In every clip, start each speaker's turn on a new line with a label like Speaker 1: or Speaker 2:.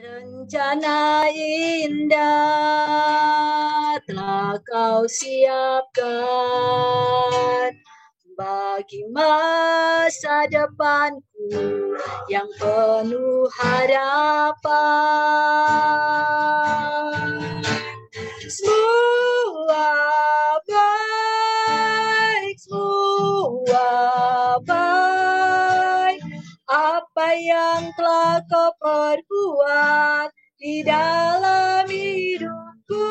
Speaker 1: Rencana indah telah kau siapkan bagi masa depanku yang penuh harapan. Semua baik, apa yang telah kau perbuat di dalam hidupku.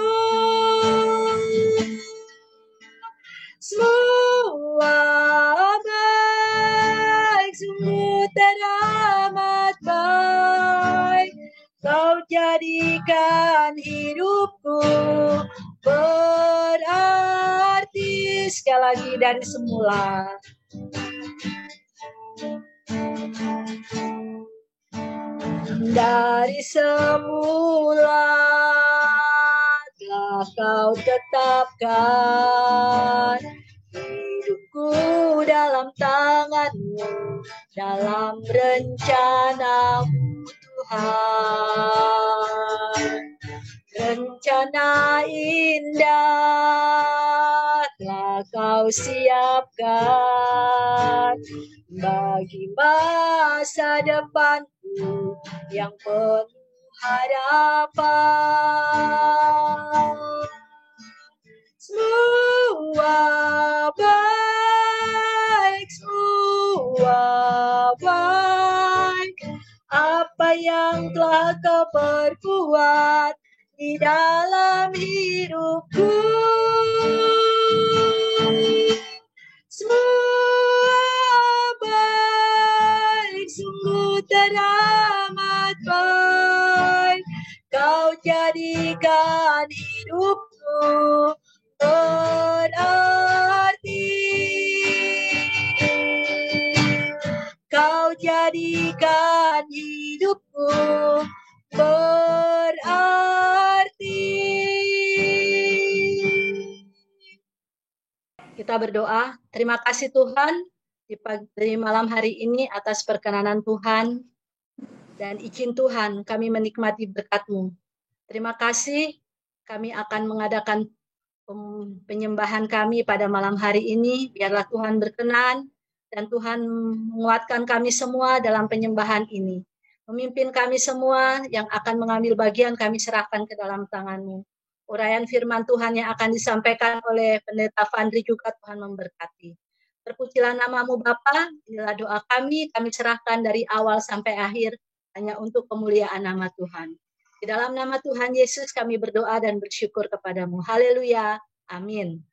Speaker 1: Semua baik, sungguh teramat baik. Kau jadikan hidupku berarti. Sekali lagi dari semula. Dari semula telah kau tetapkan hidupku dalam tangan-Mu, dalam rencana-Mu Tuhan. Rencana indah telah kau siapkan bagi masa depanku yang penuh harapan. Semua baik, apa yang telah kau perbuat di dalam hidupku. Semua baik, sungguh teramat baik. Kau jadikan hidupku berarti. Kau jadikan hidupku berarti. Kita berdoa, terima kasih Tuhan di malam hari ini atas perkenanan Tuhan dan izin Tuhan kami menikmati berkat-Mu. Terima kasih kami akan mengadakan penyembahan kami pada malam hari ini. Biarlah Tuhan berkenan dan Tuhan menguatkan kami semua dalam penyembahan ini. Memimpin kami semua yang akan mengambil bagian kami serahkan ke dalam tangan-Mu. Uraian firman Tuhan yang akan disampaikan oleh Pendeta Fandri juga Tuhan memberkati. Terpujilah nama-Mu Bapa, inilah doa kami serahkan dari awal sampai akhir hanya untuk kemuliaan nama Tuhan. Di dalam nama Tuhan Yesus kami berdoa dan bersyukur kepada-Mu. Haleluya. Amin.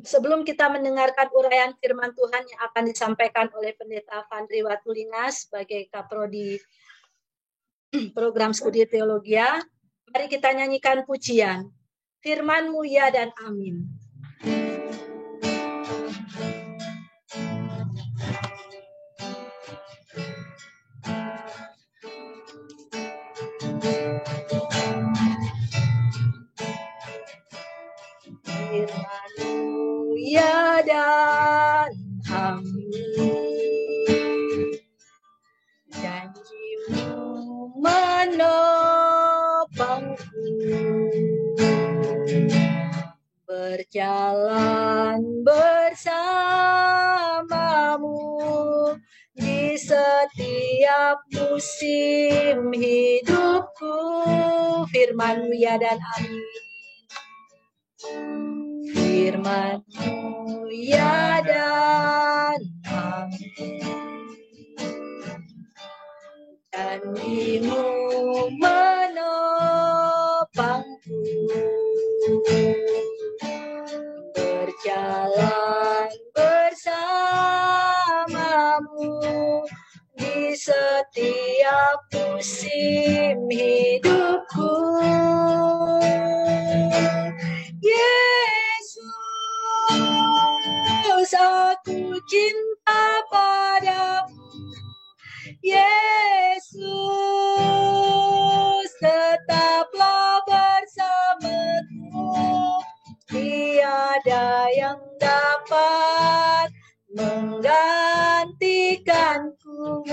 Speaker 1: Sebelum kita mendengarkan uraian firman Tuhan yang akan disampaikan oleh Pendeta Fandri Watulinga sebagai Kaprodi Program Studi Teologia, mari kita nyanyikan pujian. Firman-Mu ya dan amin. Firman-Mu ya dan amin. Janji-Mu menopangku, berjalan bersama-Mu di setiap musim hidupku. Firman-Mu ya dan amin. Firman-Mu ya dan amin. Janji-Mu menopangku, berjalan bersama-Mu di setiap musim hidupku. Yesus, aku cinta padamu. Yesus, tetaplah bersamaku. Tiada yang dapat menggantikanku.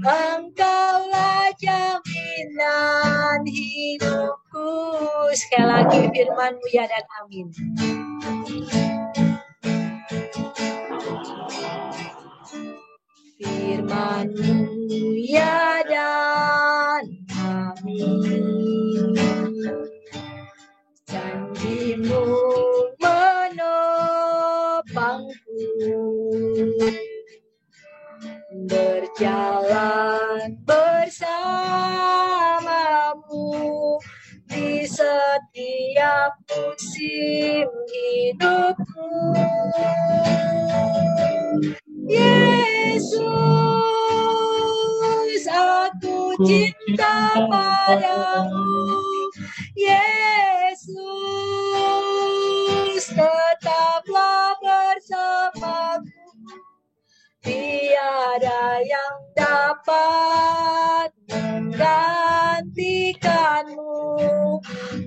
Speaker 1: Engkaulah jaminan hidupku. Sekali lagi firman-Mu ya dan amin. Firman-Mu ya dan amin. Janji-Mu menopangku, berjalan bersamamu di setiap musim hidupku. Yesus, aku cinta padamu. Yesus, tetaplah bersamaku. Tiada yang dapat menggantikanmu.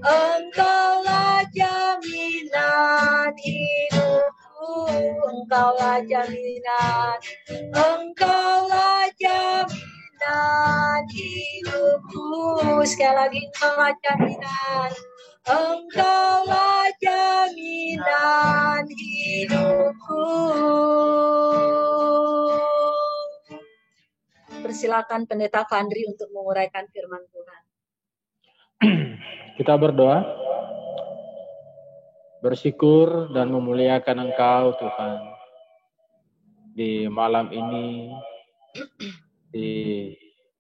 Speaker 1: Engkaulah jaminan hidupku. Engkaulah jaminan. Engkaulah jaminan hidupku. Sekali lagi, engkaulah jaminan. Engkaulah jaminan hidupku. Persilakan Pendeta Fandri untuk menguraikan firman Tuhan.
Speaker 2: Kita berdoa. Bersyukur dan memuliakan Engkau Tuhan. Di malam ini, di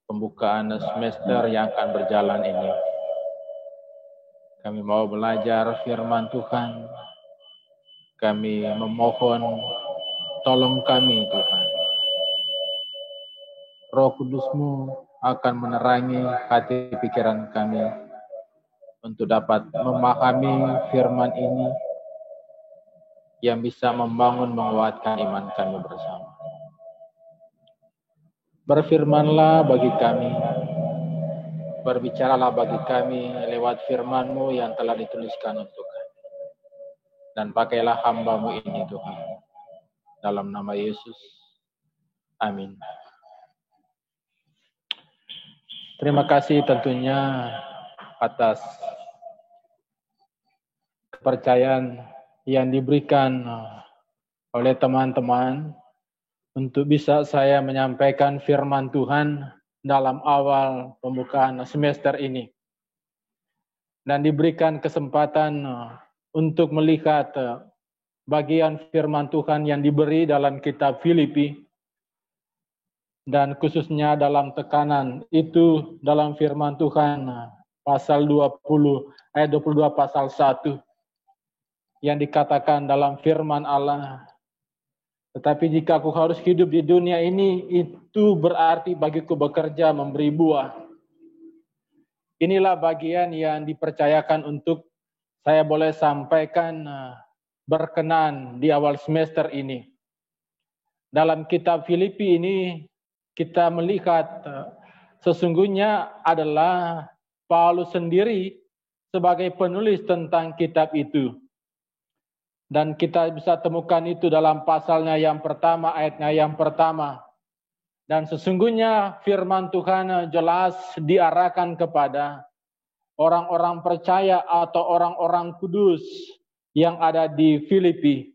Speaker 2: pembukaan semester yang akan berjalan ini, kami mau belajar firman Tuhan. Kami memohon, tolong kami Tuhan. Roh Kudus-Mu akan menerangi hati pikiran kami untuk dapat memahami firman ini yang bisa membangun, menguatkan iman kami bersama. Berfirmanlah bagi kami, berbicaralah bagi kami lewat firman-Mu yang telah dituliskan untuk kami. Dan pakailah hamba-Mu ini Tuhan. Dalam nama Yesus. Amin. Terima kasih tentunya atas kepercayaan yang diberikan oleh teman-teman untuk bisa saya menyampaikan firman Tuhan dalam awal pembukaan semester ini. Dan diberikan kesempatan untuk melihat bagian firman Tuhan yang diberi dalam kitab Filipi. Dan khususnya dalam tekanan itu dalam firman Tuhan pasal 20 ayat 22 pasal 1 yang dikatakan dalam firman Allah, tetapi jika aku harus hidup di dunia ini, itu berarti bagiku bekerja memberi buah. Inilah bagian yang dipercayakan untuk saya boleh sampaikan berkenan di awal semester ini. Dalam kitab Filipi ini kita melihat sesungguhnya adalah Paulus sendiri sebagai penulis tentang kitab itu. Dan kita bisa temukan itu dalam pasalnya yang pertama, ayatnya yang pertama. Dan sesungguhnya firman Tuhan jelas diarahkan kepada orang-orang percaya atau orang-orang kudus yang ada di Filipi.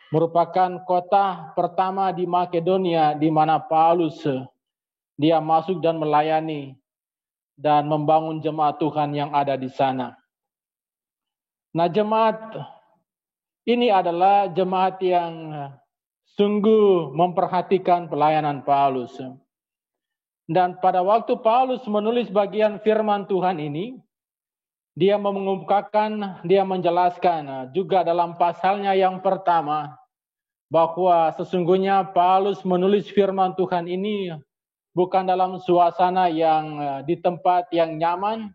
Speaker 2: Merupakan kota pertama di Makedonia di mana Paulus dia masuk dan melayani dan membangun jemaat Tuhan yang ada di sana. Nah, jemaat ini adalah jemaat yang sungguh memperhatikan pelayanan Paulus. Dan pada waktu Paulus menulis bagian firman Tuhan ini, dia mengungkapkan, dia menjelaskan juga dalam pasalnya yang pertama, bahwa sesungguhnya Paulus menulis firman Tuhan ini bukan dalam suasana yang di tempat yang nyaman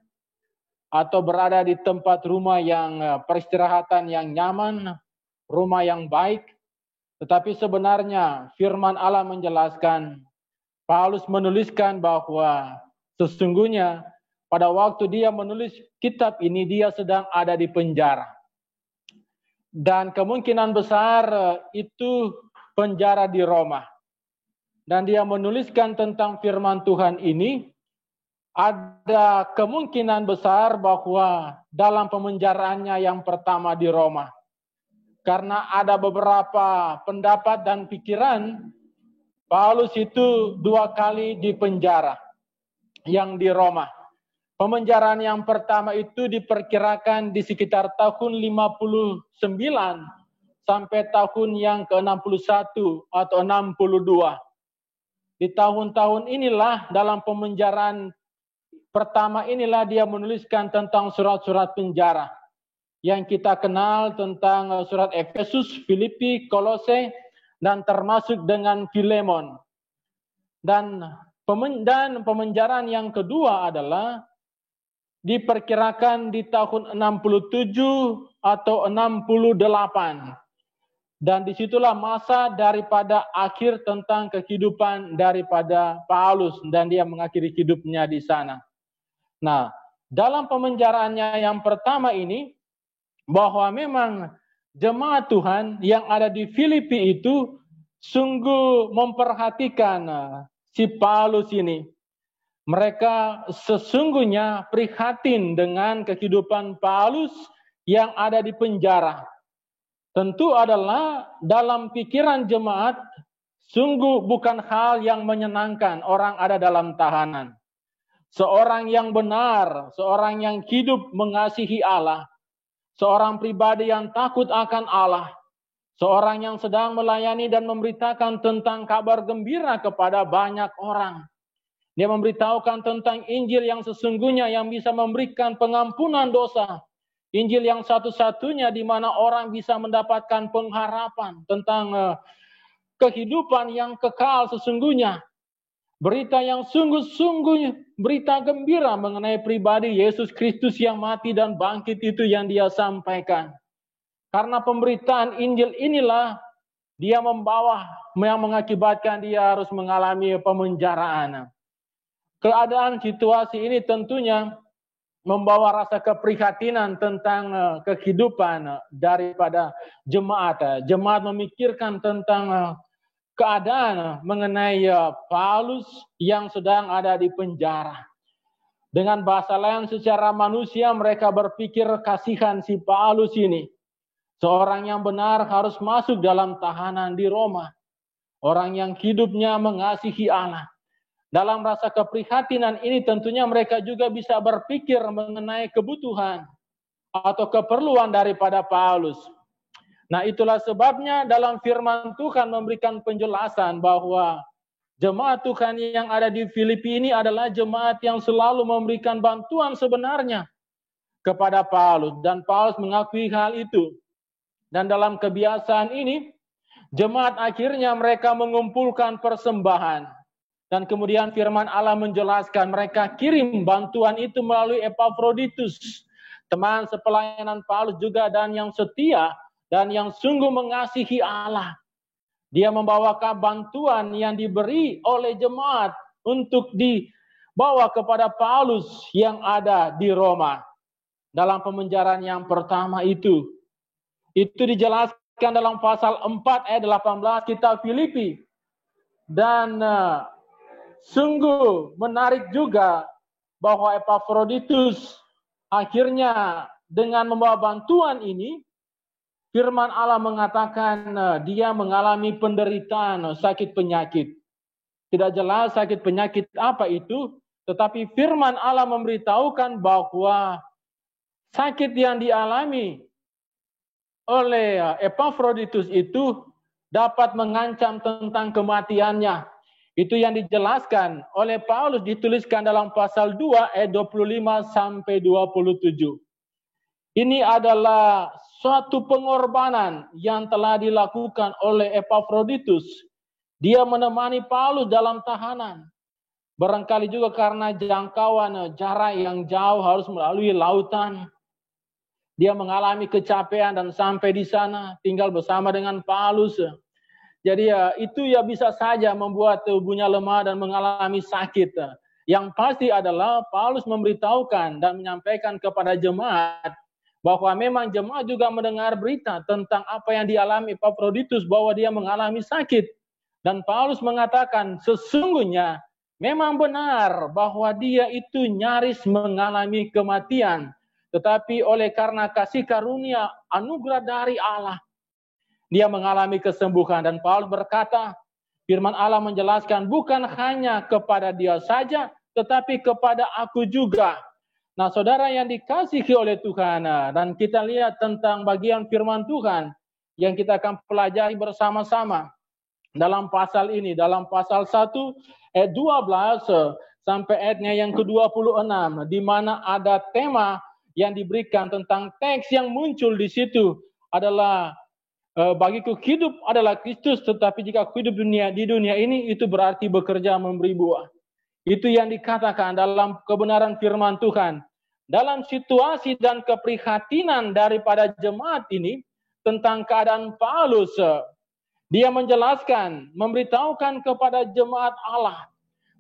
Speaker 2: atau berada di tempat rumah yang peristirahatan yang nyaman, rumah yang baik, tetapi sebenarnya firman Allah menjelaskan, Paulus menuliskan bahwa sesungguhnya pada waktu dia menulis kitab ini dia sedang ada di penjara. Dan kemungkinan besar itu penjara di Roma. dan dia menuliskan tentang firman Tuhan ini, ada kemungkinan besar bahwa dalam pemenjaraannya yang pertama di Roma. Karena ada beberapa pendapat dan pikiran, Paulus itu 2 kali dipenjara yang di Roma. Pemenjaraan yang pertama itu diperkirakan di sekitar tahun 59 sampai tahun yang ke-61 atau 62. Di tahun-tahun inilah, dalam pemenjaraan pertama inilah dia menuliskan tentang surat-surat penjara yang kita kenal tentang surat Efesus, Filipi, Kolose, dan termasuk dengan Filemon. Dan pemenjaraan yang kedua adalah diperkirakan di tahun 67 atau 68. Dan disitulah masa daripada akhir tentang kehidupan daripada Paulus, dan dia mengakhiri hidupnya di sana. Nah, dalam pemenjaraannya yang pertama ini, bahwa memang jemaat Tuhan yang ada di Filipi itu sungguh memperhatikan si Paulus ini. Mereka sesungguhnya prihatin dengan kehidupan Paulus yang ada di penjara. Tentu adalah dalam pikiran jemaat, sungguh bukan hal yang menyenangkan orang ada dalam tahanan. Seorang yang benar, seorang yang hidup mengasihi Allah, seorang pribadi yang takut akan Allah, seorang yang sedang melayani dan memberitakan tentang kabar gembira kepada banyak orang. Dia memberitahukan tentang Injil yang sesungguhnya yang bisa memberikan pengampunan dosa. Injil yang satu-satunya di mana orang bisa mendapatkan pengharapan tentang kehidupan yang kekal sesungguhnya. Berita yang sungguh-sungguh berita gembira mengenai pribadi Yesus Kristus yang mati dan bangkit itu yang dia sampaikan. Karena pemberitaan Injil inilah dia membawa yang mengakibatkan dia harus mengalami pemenjaraan. Keadaan situasi ini tentunya membawa rasa keprihatinan tentang kehidupan daripada jemaat. Jemaat memikirkan tentang keadaan mengenai Paulus yang sedang ada di penjara. Dengan bahasa lain, secara manusia mereka berpikir kasihan si Paulus ini. Seorang yang benar harus masuk dalam tahanan di Roma. Orang yang hidupnya mengasihi Allah. Dalam rasa keprihatinan ini tentunya mereka juga bisa berpikir mengenai kebutuhan atau keperluan daripada Paulus. Nah, itulah sebabnya dalam firman Tuhan memberikan penjelasan bahwa jemaat Tuhan yang ada di Filipi ini adalah jemaat yang selalu memberikan bantuan sebenarnya kepada Paulus. Dan Paulus mengakui hal itu. Dan dalam kebiasaan ini, jemaat akhirnya mereka mengumpulkan persembahan. Dan kemudian firman Allah menjelaskan mereka kirim bantuan itu melalui Epafroditus, teman sepelayanan Paulus juga dan yang setia dan yang sungguh mengasihi Allah. Dia membawakan bantuan yang diberi oleh jemaat untuk dibawa kepada Paulus yang ada di Roma. Dalam pemenjaraan yang pertama itu dijelaskan dalam pasal 4 ayat 18 kitab Filipi. Dan sungguh menarik juga bahwa Epafroditus akhirnya dengan membawa bantuan ini, firman Allah mengatakan dia mengalami penderitaan sakit penyakit. Tidak jelas sakit penyakit apa itu, tetapi firman Allah memberitahukan bahwa sakit yang dialami oleh Epafroditus itu dapat mengancam tentang kematiannya. Itu yang dijelaskan oleh Paulus, dituliskan dalam pasal 2 ayat 25 sampai 27. Ini adalah suatu pengorbanan yang telah dilakukan oleh Epafroditus. Dia menemani Paulus dalam tahanan. Barangkali juga karena jangkauan jarak yang jauh harus melalui lautan. Dia mengalami kecapean dan sampai di sana tinggal bersama dengan Paulus. Jadi itu bisa saja membuat tubuhnya lemah dan mengalami sakit. Yang pasti adalah Paulus memberitahukan dan menyampaikan kepada jemaat bahwa memang jemaat juga mendengar berita tentang apa yang dialami Epafroditus, bahwa dia mengalami sakit. Dan Paulus mengatakan sesungguhnya memang benar bahwa dia itu nyaris mengalami kematian. Tetapi oleh karena kasih karunia anugerah dari Allah, dia mengalami kesembuhan. Dan Paulus berkata, firman Allah menjelaskan bukan hanya kepada dia saja, tetapi kepada aku juga. Nah, saudara yang dikasihi oleh Tuhan, dan kita lihat tentang bagian firman Tuhan yang kita akan pelajari bersama-sama dalam pasal ini, dalam pasal 1 ayat 12 sampai ayatnya yang ke-26, di mana ada tema yang diberikan tentang teks yang muncul di situ adalah bagiku hidup adalah Kristus, tetapi jika hidup di dunia ini itu berarti bekerja memberi buah. Itu yang dikatakan dalam kebenaran firman Tuhan. Dalam situasi dan keprihatinan daripada jemaat ini tentang keadaan Paulus, dia menjelaskan, memberitahukan kepada jemaat Allah,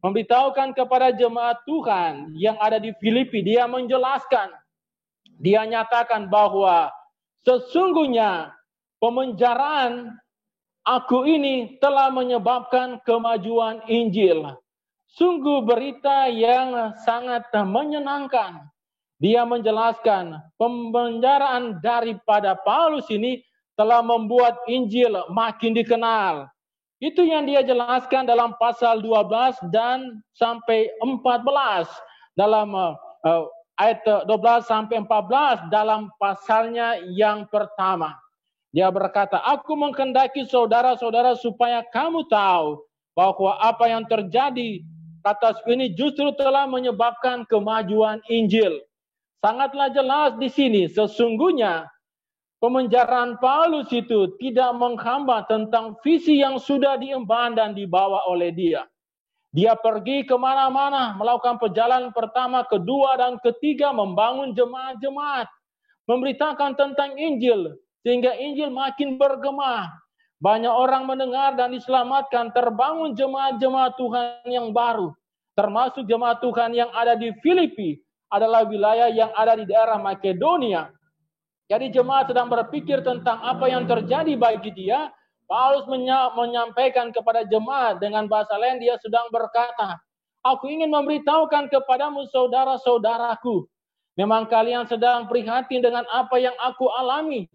Speaker 2: memberitahukan kepada jemaat Tuhan yang ada di Filipi. Dia menjelaskan, dia nyatakan bahwa sesungguhnya pemenjaraan aku ini telah menyebabkan kemajuan Injil. Sungguh berita yang sangat menyenangkan. Dia menjelaskan pemenjaraan daripada Paulus ini telah membuat Injil makin dikenal. Itu yang dia jelaskan dalam pasal 12 dan sampai 14. Dalam ayat 12 sampai 14 dalam pasalnya yang pertama. Dia berkata, aku menghendaki saudara-saudara supaya kamu tahu bahwa apa yang terjadi atas ini justru telah menyebabkan kemajuan Injil. Sangatlah jelas di sini, sesungguhnya pemenjaraan Paulus itu tidak menghambat tentang visi yang sudah diemban dan dibawa oleh dia. Dia pergi kemana-mana, melakukan perjalanan pertama, kedua, dan ketiga, membangun jemaat-jemaat, memberitakan tentang Injil, sehingga Injil makin bergema. Banyak orang mendengar dan diselamatkan, terbangun jemaat-jemaat Tuhan yang baru, termasuk jemaat Tuhan yang ada di Filipi, adalah wilayah yang ada di daerah Makedonia. Jadi jemaat sedang berpikir tentang apa yang terjadi bagi dia. Paulus menyampaikan kepada jemaat dengan bahasa lain, dia sedang berkata, aku ingin memberitahukan kepadamu saudara-saudaraku, memang kalian sedang prihatin dengan apa yang aku alami.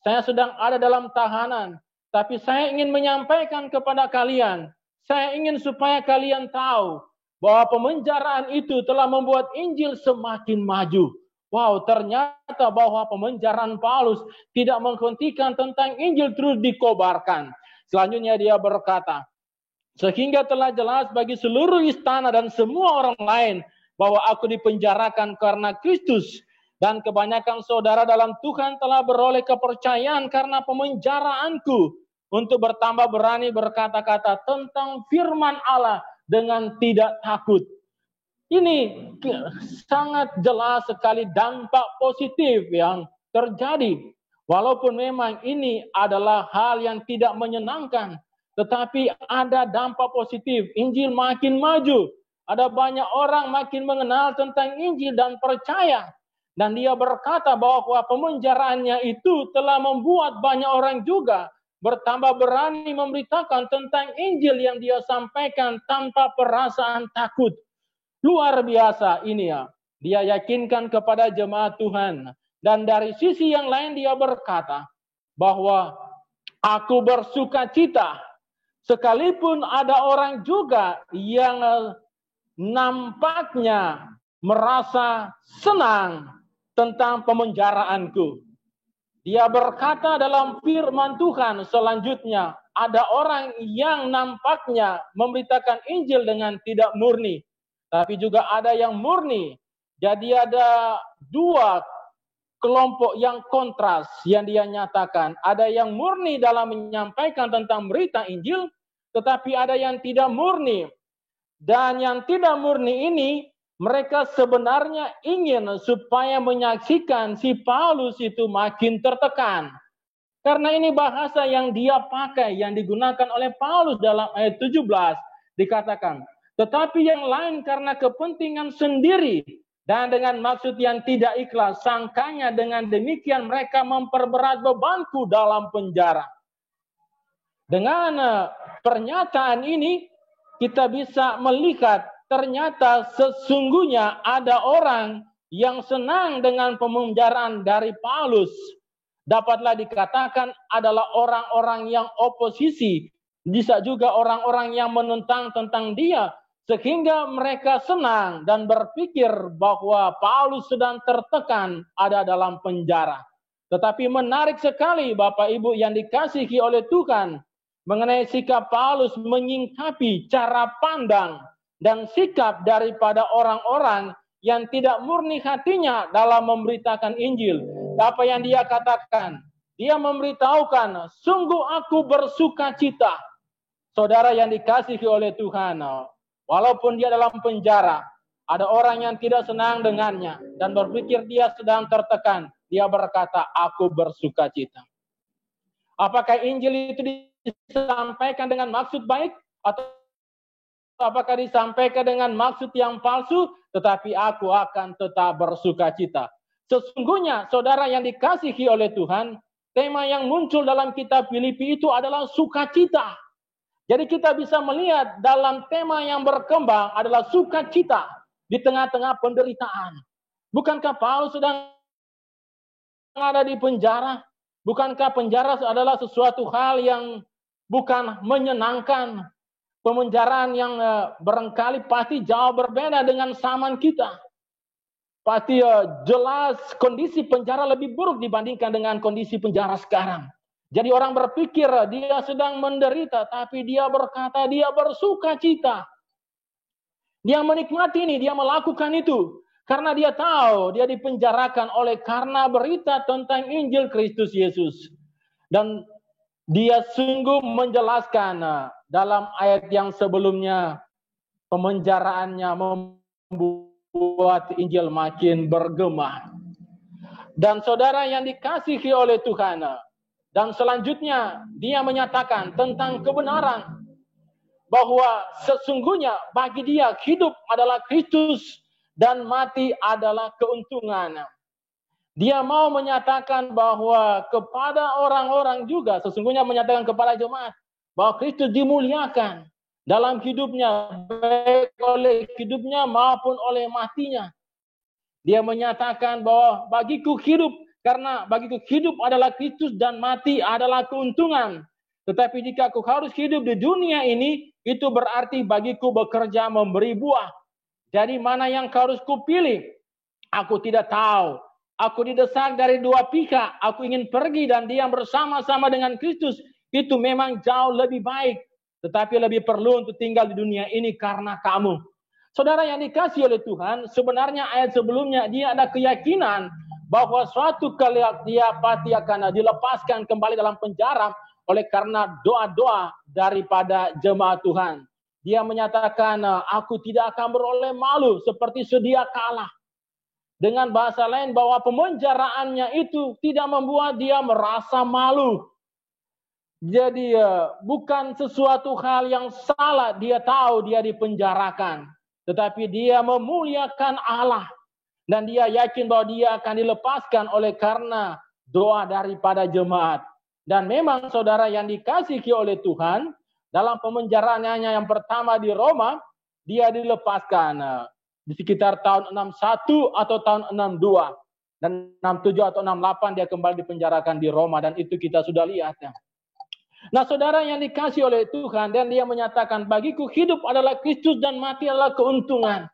Speaker 2: Saya sedang ada dalam tahanan, tapi saya ingin menyampaikan kepada kalian, saya ingin supaya kalian tahu bahwa pemenjaraan itu telah membuat Injil semakin maju. Wow, ternyata bahwa pemenjaraan Paulus tidak menghentikan tentang Injil terus dikobarkan. Selanjutnya dia berkata, sehingga telah jelas bagi seluruh istana dan semua orang lain bahwa aku dipenjarakan karena Kristus. Dan kebanyakan saudara dalam Tuhan telah beroleh kepercayaan karena pemenjaraanku untuk bertambah berani berkata-kata tentang firman Allah dengan tidak takut. Ini sangat jelas sekali dampak positif yang terjadi. Walaupun memang ini adalah hal yang tidak menyenangkan, tetapi ada dampak positif. Injil makin maju. Ada banyak orang makin mengenal tentang Injil dan percaya. Dan dia berkata bahwa pemenjaraannya itu telah membuat banyak orang juga bertambah berani memberitakan tentang Injil yang dia sampaikan tanpa perasaan takut. Luar biasa ini ya. Dia yakinkan kepada jemaat Tuhan. Dan dari sisi yang lain dia berkata bahwa aku bersuka cita sekalipun ada orang juga yang nampaknya merasa senang tentang pemenjaraanku. Dia berkata dalam firman Tuhan selanjutnya, ada orang yang nampaknya memberitakan Injil dengan tidak murni, tapi juga ada yang murni. Jadi ada dua kelompok yang kontras yang dia nyatakan. Ada yang murni dalam menyampaikan tentang berita Injil, tetapi ada yang tidak murni. Dan yang tidak murni ini, mereka sebenarnya ingin supaya menyaksikan si Paulus itu makin tertekan. Karena ini bahasa yang dia pakai, yang digunakan oleh Paulus dalam ayat 17. Dikatakan, tetapi yang lain karena kepentingan sendiri dan dengan maksud yang tidak ikhlas, sangkanya dengan demikian mereka memperberat bebanku dalam penjara. Dengan pernyataan ini kita bisa melihat ternyata sesungguhnya ada orang yang senang dengan pememenjaraan dari Paulus. Dapatlah dikatakan adalah orang-orang yang oposisi, bisa juga orang-orang yang menentang tentang dia, sehingga mereka senang dan berpikir bahwa Paulus sedang tertekan ada dalam penjara. Tetapi menarik sekali Bapak Ibu yang dikasihi oleh Tuhan mengenai sikap Paulus menyingkapi cara pandang dan sikap daripada orang-orang yang tidak murni hatinya dalam memberitakan Injil. Apa yang dia katakan? Dia memberitahukan, sungguh aku bersuka cita. Saudara yang dikasihi oleh Tuhan, walaupun dia dalam penjara, ada orang yang tidak senang dengannya dan berpikir dia sedang tertekan. Dia berkata, aku bersuka cita. Apakah Injil itu disampaikan dengan maksud baik? Atau apakah disampaikan dengan maksud yang palsu? Tetapi aku akan tetap bersuka cita. Sesungguhnya, saudara yang dikasihi oleh Tuhan, tema yang muncul dalam kitab Filipi itu adalah sukacita. Jadi kita bisa melihat dalam tema yang berkembang adalah sukacita di tengah-tengah penderitaan. Bukankah Paulus sedang ada di penjara? Bukankah penjara adalah sesuatu hal yang bukan menyenangkan? Pemenjaraan yang barangkali pasti jauh berbeda dengan zaman kita. Pasti jelas kondisi penjara lebih buruk dibandingkan dengan kondisi penjara sekarang. Jadi orang berpikir dia sedang menderita, tapi dia berkata dia bersuka cita. Dia menikmati ini, dia melakukan itu. Karena dia tahu dia dipenjarakan oleh karena berita tentang Injil Kristus Yesus. Dan dia sungguh menjelaskan dalam ayat yang sebelumnya, pemenjaraannya membuat Injil makin bergema. Dan saudara yang dikasihi oleh Tuhan, dan selanjutnya dia menyatakan tentang kebenaran bahwa sesungguhnya bagi dia hidup adalah Kristus dan mati adalah keuntungan. Dia mau menyatakan bahwa kepada orang-orang juga, sesungguhnya menyatakan kepada jemaat, bahwa Kristus dimuliakan dalam hidupnya, baik oleh hidupnya maupun oleh matinya. Dia menyatakan bahwa bagiku hidup, karena bagiku hidup adalah Kristus dan mati adalah keuntungan. Tetapi jika aku harus hidup di dunia ini, itu berarti bagiku bekerja memberi buah. Jadi mana yang harus kupilih? Aku tidak tahu. Aku didesak dari dua pihak. Aku ingin pergi dan diam bersama-sama dengan Kristus. Itu memang jauh lebih baik. Tetapi lebih perlu untuk tinggal di dunia ini karena kamu. Saudara yang dikasihi oleh Tuhan, sebenarnya ayat sebelumnya dia ada keyakinan bahwa suatu kali dia pasti akan dilepaskan kembali dalam penjara oleh karena doa-doa daripada jemaat Tuhan. Dia menyatakan, aku tidak akan beroleh malu seperti sedia kala. Dengan bahasa lain bahwa pemenjaraannya itu tidak membuat dia merasa malu. Jadi bukan sesuatu hal yang salah, dia tahu dia dipenjarakan. Tetapi dia memuliakan Allah. Dan dia yakin bahwa dia akan dilepaskan oleh karena doa daripada jemaat. Dan memang saudara yang dikasihi oleh Tuhan, dalam pemenjaraannya yang pertama di Roma, dia dilepaskan di sekitar tahun 61 atau tahun 62. Dan 67 atau 68 dia kembali dipenjarakan di Roma. Dan itu kita sudah lihat. Nah saudara yang dikasihi oleh Tuhan, dan dia menyatakan, bagiku hidup adalah Kristus dan mati adalah keuntungan.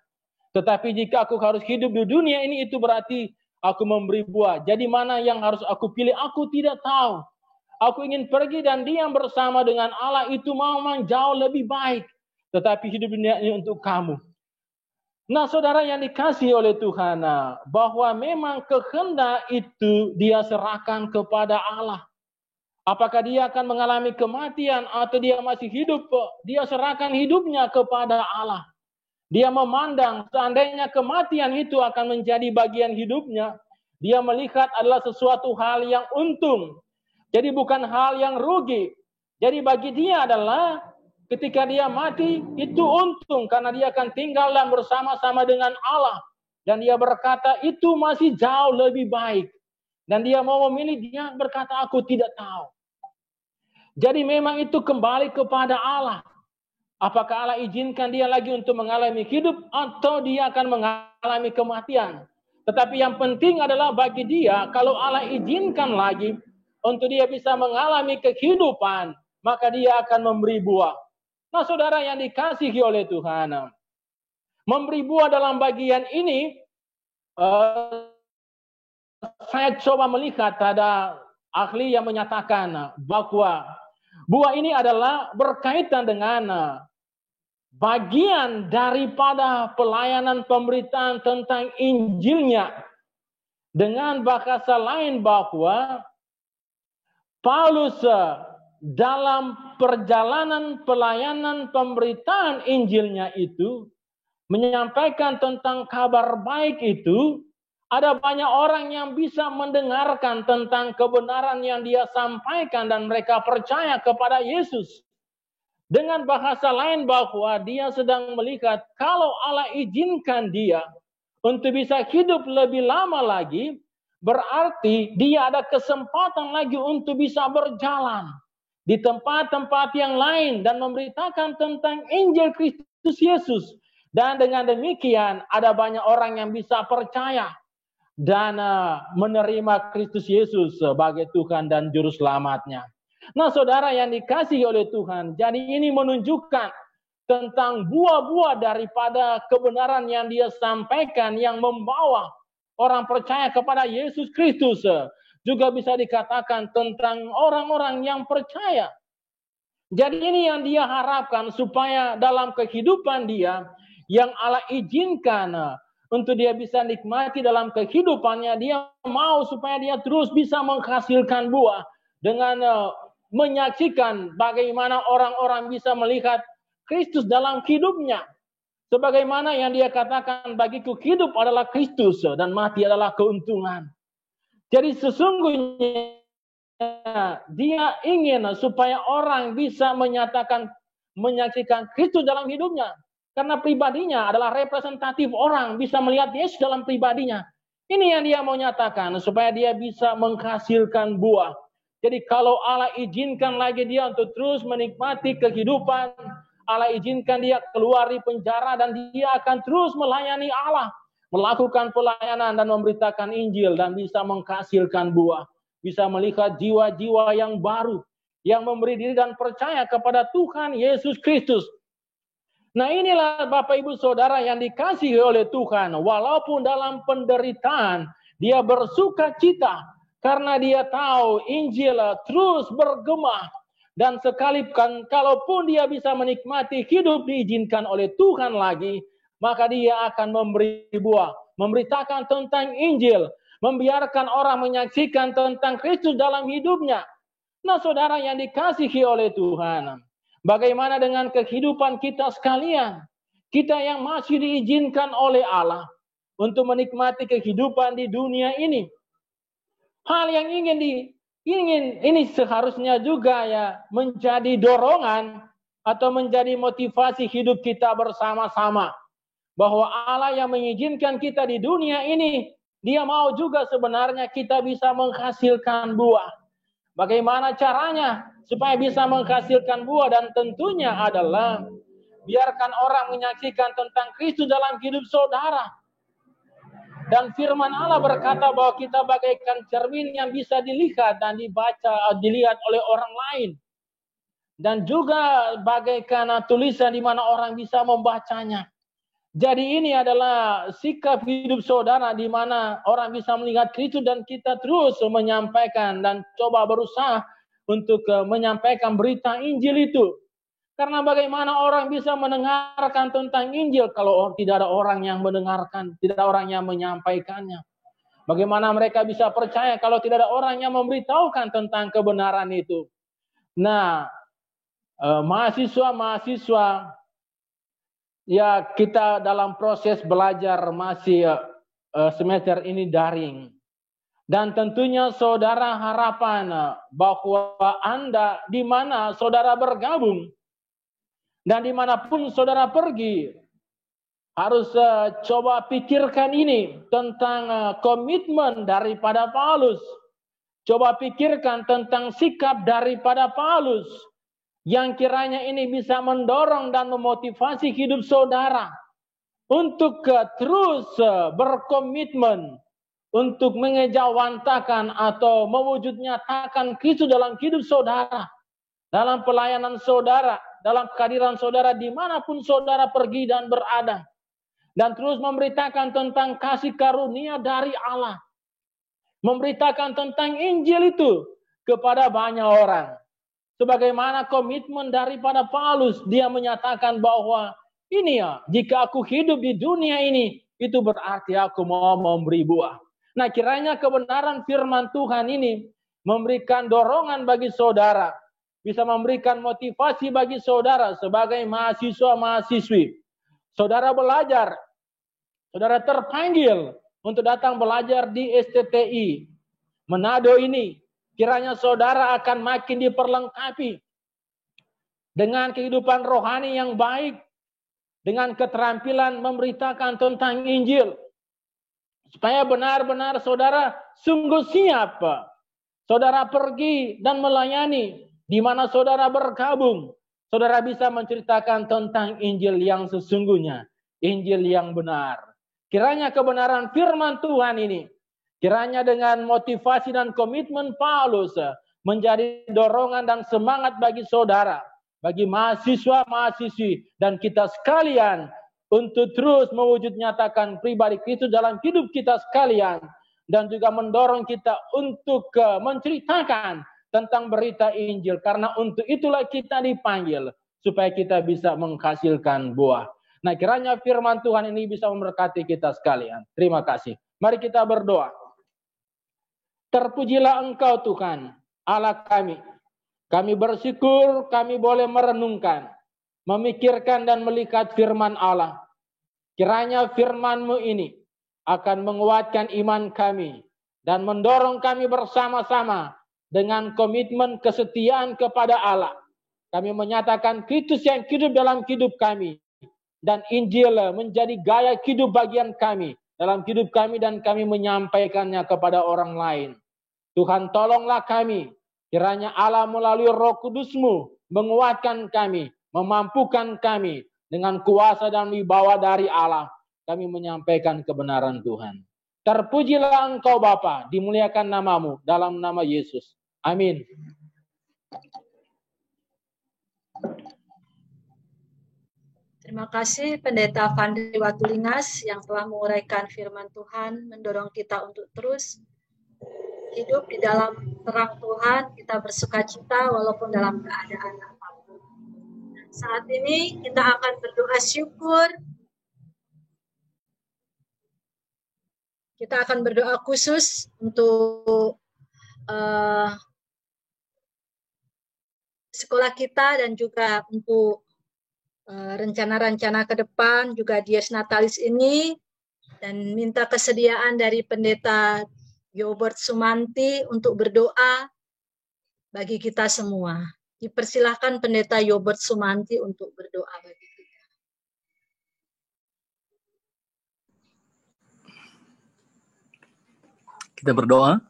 Speaker 2: Tetapi jika aku harus hidup di dunia ini, itu berarti aku memberi buah. Jadi mana yang harus aku pilih? Aku tidak tahu. Aku ingin pergi dan diam bersama dengan Allah, itu memang jauh lebih baik. Tetapi hidup dunia ini untuk kamu. Nah saudara yang dikasihi oleh Tuhan, bahwa memang kehendak itu dia serahkan kepada Allah. Apakah dia akan mengalami kematian atau dia masih hidup, dia serahkan hidupnya kepada Allah. Dia memandang seandainya kematian itu akan menjadi bagian hidupnya, dia melihat adalah sesuatu hal yang untung. Jadi bukan hal yang rugi. Jadi bagi dia adalah ketika dia mati itu untung karena dia akan tinggal dan bersama-sama dengan Allah. Dan dia berkata itu masih jauh lebih baik. Dan dia mau memilih, dia berkata aku tidak tahu. Jadi memang itu kembali kepada Allah. Apakah Allah izinkan dia lagi untuk mengalami hidup atau dia akan mengalami kematian. Tetapi yang penting adalah bagi dia, kalau Allah izinkan lagi untuk dia bisa mengalami kehidupan, maka dia akan memberi buah. Nah, saudara yang dikasihi oleh Tuhan, memberi buah dalam bagian ini, saya coba melihat ada ahli yang menyatakan bahwa buah ini adalah berkaitan dengan bagian daripada pelayanan pemberitaan tentang Injilnya. Dengan bahasa lain bahwa Paulus dalam perjalanan pelayanan pemberitaan Injilnya itu menyampaikan tentang kabar baik itu, ada banyak orang yang bisa mendengarkan tentang kebenaran yang dia sampaikan dan mereka percaya kepada Yesus. Dengan bahasa lain bahwa dia sedang melihat kalau Allah izinkan dia untuk bisa hidup lebih lama lagi, berarti dia ada kesempatan lagi untuk bisa berjalan di tempat-tempat yang lain dan memberitakan tentang Injil Kristus Yesus. Dan dengan demikian ada banyak orang yang bisa percaya dan menerima Kristus Yesus sebagai Tuhan dan Juru Selamatnya. Nah, saudara yang dikasihi oleh Tuhan, jadi ini menunjukkan tentang buah-buah daripada kebenaran yang dia sampaikan yang membawa orang percaya kepada Yesus Kristus. Juga bisa dikatakan tentang orang-orang yang percaya. Jadi ini yang dia harapkan supaya dalam kehidupan dia yang Allah izinkan untuk dia bisa nikmati dalam kehidupannya, dia mau supaya dia terus bisa menghasilkan buah dengan menyaksikan bagaimana orang-orang bisa melihat Kristus dalam hidupnya. Sebagaimana yang dia katakan, bagiku hidup adalah Kristus dan mati adalah keuntungan. Jadi sesungguhnya dia ingin supaya orang bisa menyaksikan Kristus dalam hidupnya. Karena pribadinya adalah representatif orang bisa melihat Yesus dalam pribadinya. Ini yang dia mau nyatakan supaya dia bisa menghasilkan buah. Jadi kalau Allah izinkan lagi dia untuk terus menikmati kehidupan, Allah izinkan dia keluar di penjara dan dia akan terus melayani Allah, melakukan pelayanan dan memberitakan Injil dan bisa menghasilkan buah, bisa melihat jiwa-jiwa yang baru yang memberi diri dan percaya kepada Tuhan Yesus Kristus. Nah, inilah Bapak Ibu Saudara yang dikasihi oleh Tuhan, walaupun dalam penderitaan dia bersuka cita karena dia tahu Injil terus bergema. Dan sekalipun kalaupun dia bisa menikmati hidup diizinkan oleh Tuhan lagi, maka dia akan memberi buah, memberitakan tentang Injil, membiarkan orang menyaksikan tentang Kristus dalam hidupnya. Nah, saudara yang dikasihi oleh Tuhan, bagaimana dengan kehidupan kita sekalian? Kita yang masih diizinkan oleh Allah untuk menikmati kehidupan di dunia ini. Hal yang ingin ini seharusnya juga ya menjadi dorongan atau menjadi motivasi hidup kita bersama-sama. Bahwa Allah yang mengizinkan kita di dunia ini, dia mau juga sebenarnya kita bisa menghasilkan buah. Bagaimana caranya supaya bisa menghasilkan buah? Dan tentunya adalah biarkan orang menyaksikan tentang Kristus dalam hidup saudara. Dan firman Allah berkata bahwa kita bagaikan cermin yang bisa dilihat dan dilihat oleh orang lain. Dan juga bagaikan tulisan di mana orang bisa membacanya. Jadi ini adalah sikap hidup saudara di mana orang bisa melihat Kristus dan kita terus menyampaikan dan coba berusaha untuk menyampaikan berita Injil itu. Karena bagaimana orang bisa mendengarkan tentang Injil kalau tidak ada orang yang mendengarkan, tidak ada orang yang menyampaikannya. Bagaimana mereka bisa percaya kalau tidak ada orang yang memberitahukan tentang kebenaran itu. Nah, mahasiswa, ya kita dalam proses belajar masih semester ini daring. Dan tentunya saudara harapan bahwa Anda di mana saudara bergabung, dan dimanapun saudara pergi, harus coba pikirkan ini tentang komitmen daripada Paulus. Coba pikirkan tentang sikap daripada Paulus yang kiranya ini bisa mendorong dan memotivasi hidup saudara untuk terus berkomitmen untuk mengejawantakan atau mewujud nyatakan Kristus dalam hidup saudara, dalam pelayanan saudara, dalam kehadiran saudara dimanapun saudara pergi dan berada, dan terus memberitakan tentang kasih karunia dari Allah, memberitakan tentang Injil itu kepada banyak orang. Sebagaimana komitmen daripada Paulus, dia menyatakan bahwa ini ya, jika aku hidup di dunia ini, itu berarti aku mau memberi buah. Nah, kiranya kebenaran firman Tuhan ini memberikan dorongan bagi saudara, bisa memberikan motivasi bagi saudara sebagai mahasiswa-mahasiswi. Saudara belajar, saudara terpanggil untuk datang belajar di STTI Manado ini. Kiranya saudara akan makin diperlengkapi dengan kehidupan rohani yang baik, dengan keterampilan memberitakan tentang Injil, supaya benar-benar saudara sungguh siap. Saudara pergi dan melayani, di mana saudara bergabung, saudara bisa menceritakan tentang Injil yang sesungguhnya, Injil yang benar. Kiranya kebenaran firman Tuhan ini, kiranya dengan motivasi dan komitmen Paulus menjadi dorongan dan semangat bagi saudara, bagi mahasiswa-mahasiswi dan kita sekalian untuk terus mewujud nyatakan pribadi Kristus dalam hidup kita sekalian, dan juga mendorong kita untuk menceritakan tentang berita Injil, karena untuk itulah kita dipanggil supaya kita bisa menghasilkan buah. Nah, kiranya firman Tuhan ini bisa memberkati kita sekalian. Terima kasih. Mari kita berdoa. Terpujilah Engkau Tuhan, Allah kami. Kami bersyukur kami boleh merenungkan, memikirkan dan melihat firman Allah. Kiranya firman-Mu ini akan menguatkan iman kami dan mendorong kami bersama-sama dengan komitmen kesetiaan kepada Allah. Kami menyatakan Kristus yang hidup dalam hidup kami, dan Injil menjadi gaya hidup bagian kami dalam hidup kami, dan kami menyampaikannya kepada orang lain. Tuhan, tolonglah kami, kiranya Allah melalui Roh Kudus-Mu menguatkan kami, memampukan kami dengan kuasa dan wibawa dari Allah. Kami menyampaikan kebenaran Tuhan. Terpujilah Engkau Bapa, dimuliakan nama-Mu dalam nama Yesus. Amin.
Speaker 1: Terima kasih Pendeta Vandri Watulingas yang telah menguraikan firman Tuhan, mendorong kita untuk terus hidup di dalam terang Tuhan, kita bersukacita walaupun dalam keadaan apapun. Saat ini kita akan berdoa syukur. Kita akan berdoa khusus untuk sekolah kita dan juga untuk rencana-rencana ke depan, juga Dies Natalis ini, dan minta kesediaan dari Pendeta Yobert Sumanti untuk berdoa bagi kita semua. Dipersilahkan Pendeta Yobert Sumanti untuk berdoa bagi kita.
Speaker 3: Kita berdoa.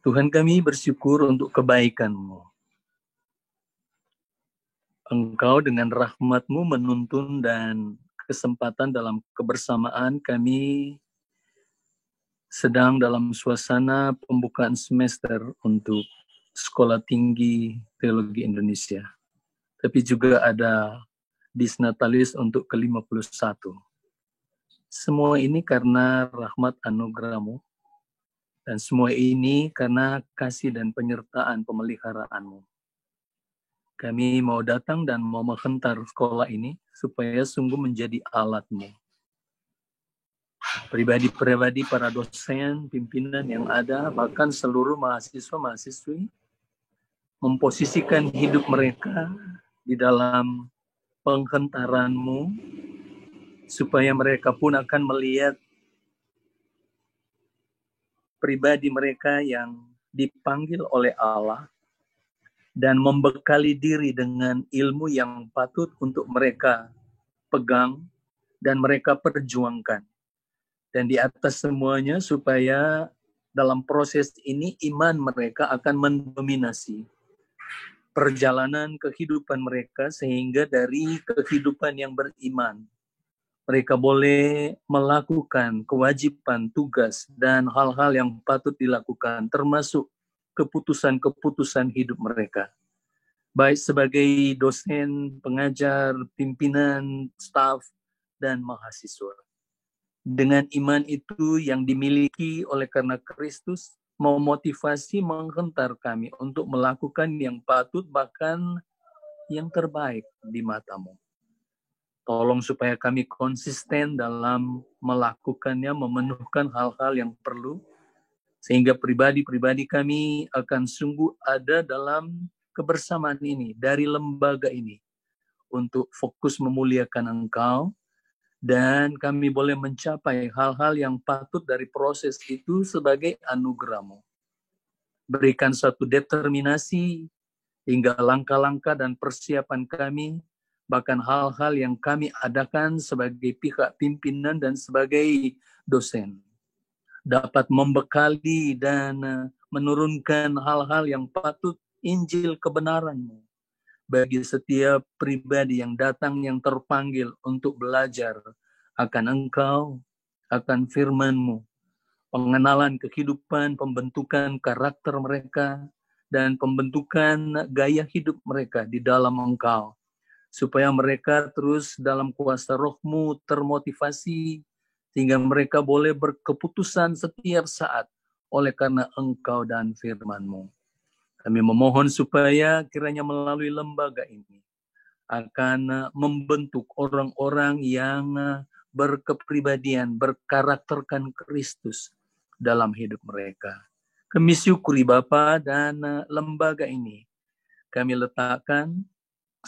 Speaker 3: Tuhan, kami bersyukur untuk kebaikan-Mu. Engkau dengan rahmat-Mu menuntun dan kesempatan dalam kebersamaan kami sedang dalam suasana pembukaan semester untuk Sekolah Tinggi Teologi Indonesia. Tapi juga ada Dies Natalis untuk ke-51. Semua ini karena rahmat anugerah-Mu, dan semua ini karena kasih dan penyertaan pemeliharaan-Mu. Kami mau datang dan mau menghentar sekolah ini supaya sungguh menjadi alat-Mu. Pribadi-pribadi, para dosen, pimpinan yang ada, bahkan seluruh mahasiswa-mahasiswi, memposisikan hidup mereka di dalam penghentaran-Mu, supaya mereka pun akan melihat pribadi mereka yang dipanggil oleh Allah dan membekali diri dengan ilmu yang patut untuk mereka pegang dan mereka perjuangkan. Dan di atas semuanya supaya dalam proses ini iman mereka akan mendominasi perjalanan kehidupan mereka, sehingga dari kehidupan yang beriman mereka boleh melakukan kewajiban, tugas, dan hal-hal yang patut dilakukan, termasuk keputusan-keputusan hidup mereka. Baik sebagai dosen, pengajar, pimpinan, staf, dan mahasiswa. Dengan iman itu yang dimiliki oleh karena Kristus, memotivasi, menghentar kami untuk melakukan yang patut, bahkan yang terbaik di matamu. Tolong supaya kami konsisten dalam melakukannya, memenuhkan hal-hal yang perlu, sehingga pribadi-pribadi kami akan sungguh ada dalam kebersamaan ini, dari lembaga ini, untuk fokus memuliakan Engkau, dan kami boleh mencapai hal-hal yang patut dari proses itu sebagai anugerah-Mu. Berikan satu determinasi hingga langkah-langkah dan persiapan kami, bahkan hal-hal yang kami adakan sebagai pihak pimpinan dan sebagai dosen, dapat membekali dan menurunkan hal-hal yang patut Injil kebenaran-Mu bagi setiap pribadi yang datang, yang terpanggil untuk belajar akan Engkau, akan firman-Mu, pengenalan kehidupan, pembentukan karakter mereka, dan pembentukan gaya hidup mereka di dalam Engkau, supaya mereka terus dalam kuasa Roh-Mu termotivasi, sehingga mereka boleh berkeputusan setiap saat oleh karena Engkau dan firman-Mu. Kami memohon supaya kiranya melalui lembaga ini akan membentuk orang-orang yang berkepribadian, berkarakterkan Kristus dalam hidup mereka. Kami syukuri Bapa, dan lembaga ini kami letakkan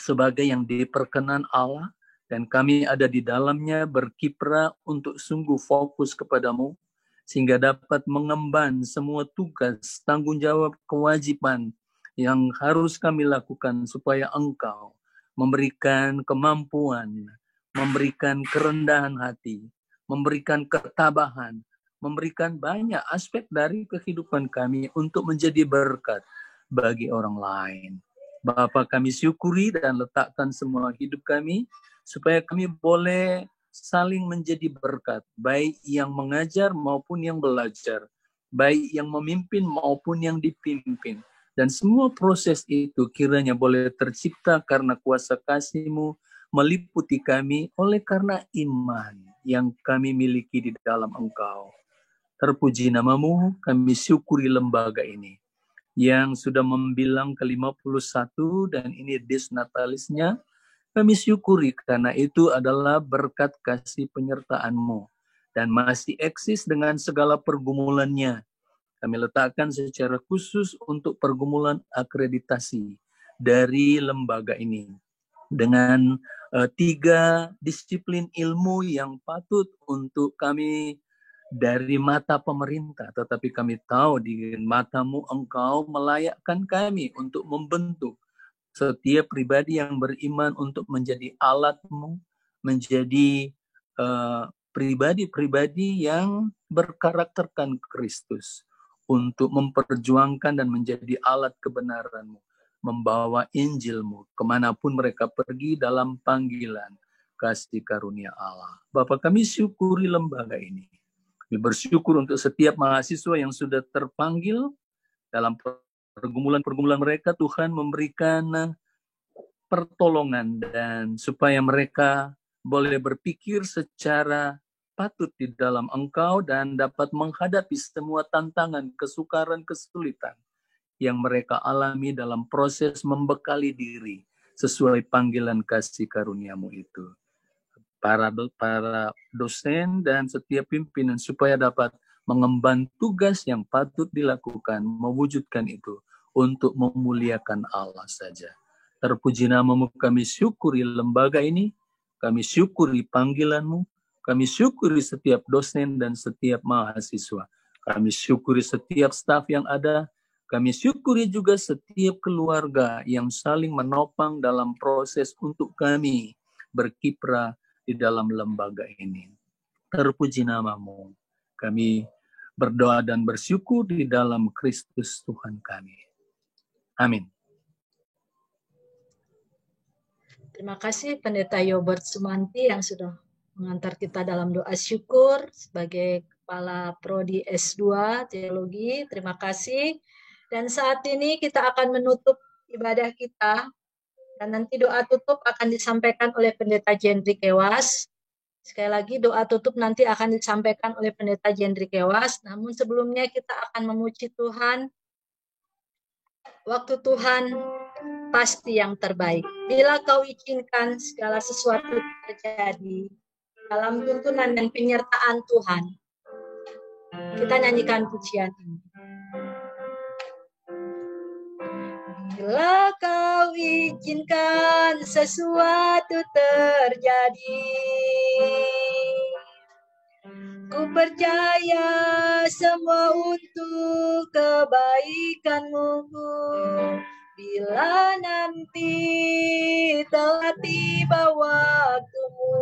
Speaker 3: sebagai yang diperkenan Allah, dan kami ada di dalamnya berkiprah untuk sungguh fokus kepadamu, sehingga dapat mengemban semua tugas, tanggung jawab, kewajiban yang harus kami lakukan, supaya Engkau memberikan kemampuan, memberikan kerendahan hati, memberikan ketabahan, memberikan banyak aspek dari kehidupan kami untuk menjadi berkat bagi orang lain. Bapa, kami syukuri dan letakkan semua hidup kami, supaya kami boleh saling menjadi berkat, baik yang mengajar maupun yang belajar, baik yang memimpin maupun yang dipimpin. Dan semua proses itu kiranya boleh tercipta karena kuasa kasih-Mu meliputi kami oleh karena iman yang kami miliki di dalam Engkau. Terpuji nama-Mu, kami syukuri lembaga ini yang sudah membilang ke-51, dan ini disnatalisnya. Kami syukuri karena itu adalah berkat kasih penyertaan-Mu dan masih eksis dengan segala pergumulannya. Kami letakkan secara khusus untuk pergumulan akreditasi dari lembaga ini dengan 3 disiplin ilmu yang patut untuk kami dari mata pemerintah, tetapi kami tahu di mata-Mu Engkau melayakkan kami untuk membentuk setiap pribadi yang beriman untuk menjadi alat-Mu, menjadi pribadi-pribadi yang berkarakterkan Kristus, untuk memperjuangkan dan menjadi alat kebenaran-Mu, membawa Injil-Mu kemanapun mereka pergi dalam panggilan kasih karunia Allah. Bapa, kami syukuri lembaga ini. Kami bersyukur untuk setiap mahasiswa yang sudah terpanggil dalam pergumulan-pergumulan mereka. Tuhan memberikan pertolongan, dan supaya mereka boleh berpikir secara patut di dalam Engkau, dan dapat menghadapi semua tantangan, kesukaran, kesulitan yang mereka alami dalam proses membekali diri sesuai panggilan kasih karunia-Mu itu. Para dosen dan setiap pimpinan supaya dapat mengemban tugas yang patut dilakukan, mewujudkan itu untuk memuliakan Allah saja. Terpuji nama-Mu, kami syukuri lembaga ini, kami syukuri panggilan-Mu, kami syukuri setiap dosen dan setiap mahasiswa, kami syukuri setiap staf yang ada, kami syukuri juga setiap keluarga yang saling menopang dalam proses untuk kami berkiprah di dalam lembaga ini. Terpuji nama-Mu. Kami berdoa dan bersyukur di dalam Kristus Tuhan kami. Amin.
Speaker 1: Terima kasih Pendeta Yobert Sumanti yang sudah mengantar kita dalam doa syukur sebagai Kepala Prodi S2 Teologi. Terima kasih. Dan saat ini kita akan menutup ibadah kita. Dan nanti doa tutup akan disampaikan oleh Pendeta Jendri Kewas. Sekali lagi doa tutup nanti akan disampaikan oleh Pendeta Jendri Kewas. Namun sebelumnya kita akan memuji Tuhan. Waktu Tuhan pasti yang terbaik. Bila Kau izinkan segala sesuatu terjadi dalam tuntunan dan penyertaan Tuhan. Kita nyanyikan pujian ini. Bila Kau izinkan sesuatu terjadi, ku percaya semua untuk kebaikan-Mu. Bila nanti telah tiba waktu-Mu,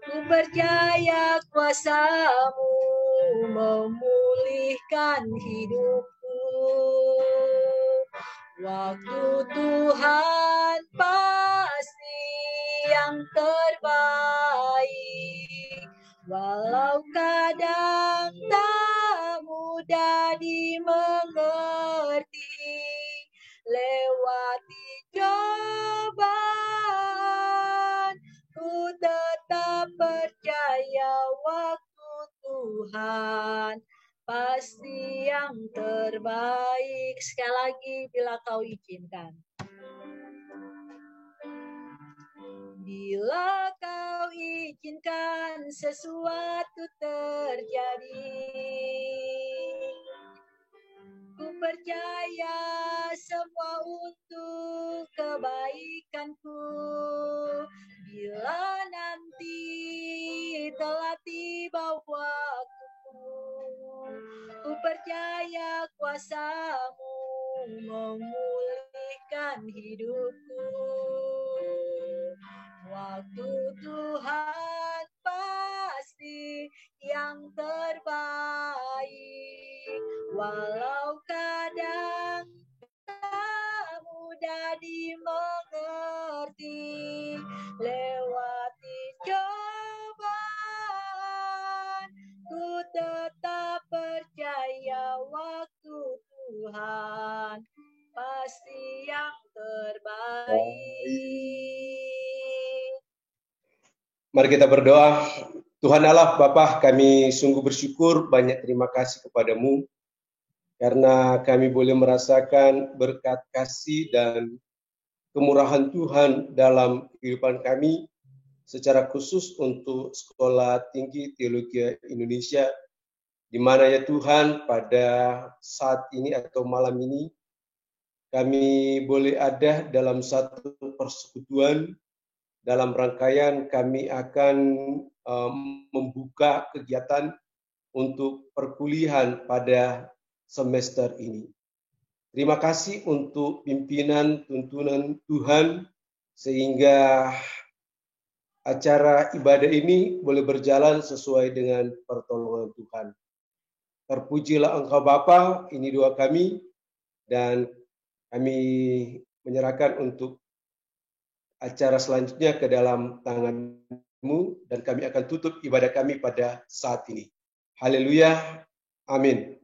Speaker 1: ku percaya kuasa-Mu memulihkan hidupku. Waktu Tuhan pasti yang terbaik, walau kadang tak mudah dimengerti. Lewati cobaan, ku tetap percaya waktu Tuhan pasti yang terbaik. Sekali lagi, bila Kau izinkan. Bila Kau izinkan sesuatu terjadi, ku percaya semua untuk kebaikanku. Bila nanti telah tiba waktuku, ku percaya kuasa-Mu memulihkan hidupku. Waktu Tuhan pasti yang terbaik, walau kadang tak mudah dimengerti. Lewati cobaan, ku tetap percaya waktu Tuhan pasti yang terbaik.
Speaker 4: Mari kita berdoa. Tuhan Allah Bapa, kami sungguh bersyukur, banyak terima kasih kepadamu karena kami boleh merasakan berkat kasih dan kemurahan Tuhan dalam kehidupan kami, secara khusus untuk Sekolah Tinggi Teologi Indonesia, di mana ya Tuhan pada saat ini atau malam ini kami boleh ada dalam satu persekutuan. Dalam rangkaian kami akan membuka kegiatan untuk perkuliahan pada semester ini. Terima kasih untuk pimpinan tuntunan Tuhan sehingga acara ibadah ini boleh berjalan sesuai dengan pertolongan Tuhan. Terpujilah Engkau Bapa, ini doa kami, dan kami menyerahkan untuk acara selanjutnya ke dalam tangan-Mu, dan kami akan tutup ibadah kami pada saat ini. Haleluya, amin.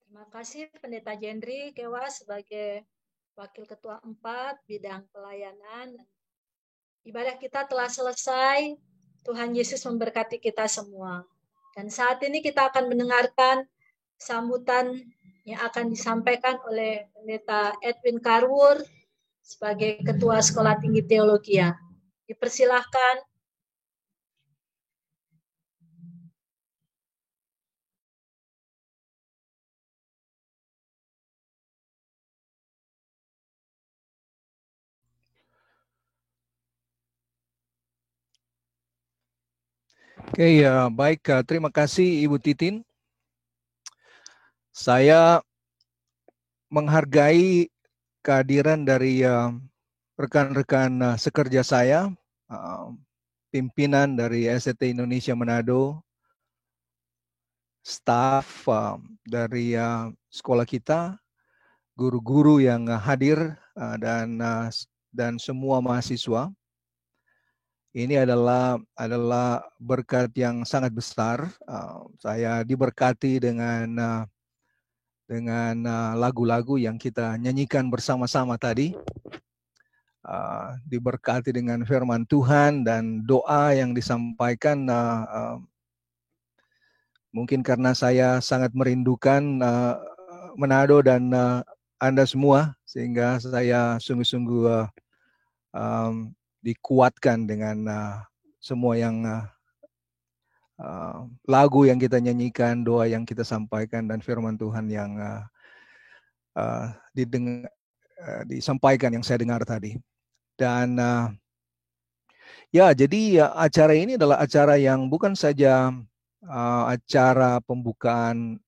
Speaker 1: Terima kasih Pendeta Jendri Kewas sebagai Wakil Ketua 4 bidang pelayanan. Ibadah kita telah selesai. Tuhan Yesus memberkati kita semua. Dan saat ini kita akan mendengarkan sambutan yang akan disampaikan oleh Pendeta Edwin Karwur sebagai Ketua Sekolah Tinggi Teologi. Dipersilahkan.
Speaker 5: Oke, baik. Terima kasih Ibu Titin. Saya menghargai kehadiran dari rekan-rekan sekerja saya, pimpinan dari SDT Indonesia Manado, staf dari sekolah kita, guru-guru yang hadir dan semua mahasiswa. Ini adalah berkat yang sangat besar. Saya diberkati dengan lagu-lagu yang kita nyanyikan bersama-sama tadi. Diberkati dengan firman Tuhan dan doa yang disampaikan. Mungkin karena saya sangat merindukan Manado dan Anda semua, sehingga saya sungguh-sungguh dikuatkan dengan semua yang lagu yang kita nyanyikan, doa yang kita sampaikan, dan firman Tuhan yang disampaikan yang saya dengar tadi. Dan jadi acara ini adalah acara yang bukan saja acara pembukaan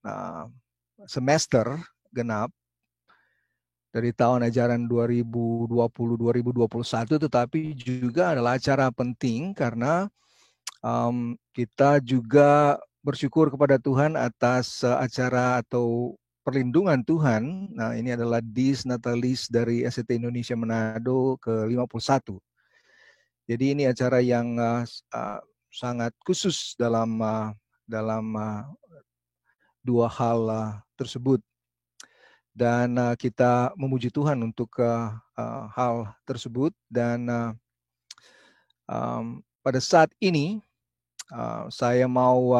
Speaker 5: semester genap dari tahun ajaran 2020-2021, tetapi juga adalah acara penting karena kita juga bersyukur kepada Tuhan atas acara atau perlindungan Tuhan. Nah, ini adalah Dies Natalis dari SDT Indonesia Manado ke-51. Jadi ini acara yang sangat khusus dalam dua hal tersebut. Dan kita memuji Tuhan untuk hal tersebut. Dan pada saat ini saya mau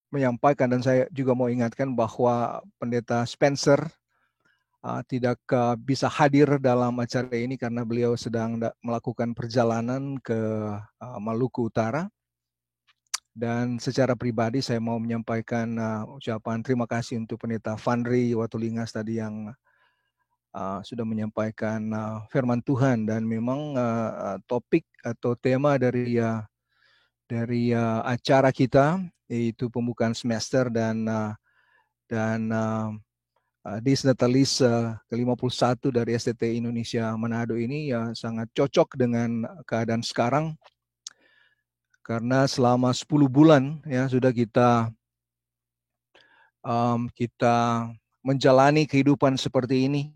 Speaker 5: menyampaikan, dan saya juga mau ingatkan bahwa Pendeta Spencer tidak bisa hadir dalam acara ini karena beliau sedang melakukan perjalanan ke Maluku Utara. Dan secara pribadi saya mau menyampaikan ucapan terima kasih untuk Pendeta Fandri Watulingas tadi yang sudah menyampaikan firman Tuhan. Dan memang topik atau tema dari acara kita yaitu pembukaan semester dan Dies Natalis ke-51 dari SDT Indonesia Manado ini sangat cocok dengan keadaan sekarang. Karena selama 10 bulan sudah kita menjalani kehidupan seperti ini.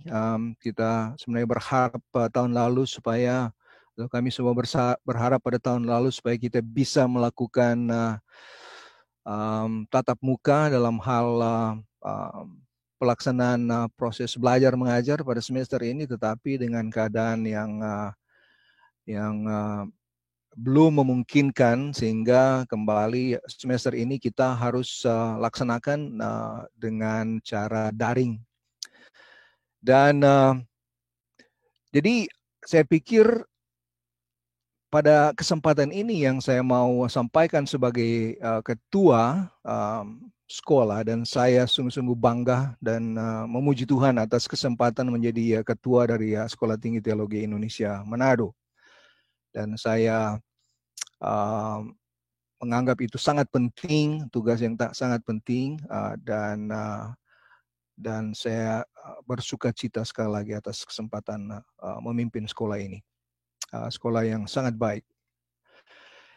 Speaker 5: Kita sebenarnya berharap tahun lalu supaya, kami semua berharap pada tahun lalu supaya kita bisa melakukan tatap muka dalam hal pelaksanaan proses belajar mengajar pada semester ini, tetapi dengan keadaan yang belum memungkinkan, sehingga kembali semester ini kita harus laksanakan dengan cara daring. Dan jadi saya pikir pada kesempatan ini yang saya mau sampaikan sebagai ketua sekolah, dan saya sungguh-sungguh bangga dan memuji Tuhan atas kesempatan menjadi ketua dari Sekolah Tinggi Teologi Indonesia Manado. Dan saya menganggap itu sangat penting, tugas yang sangat penting, dan saya bersukacita sekali lagi atas kesempatan memimpin sekolah ini, sekolah yang sangat baik.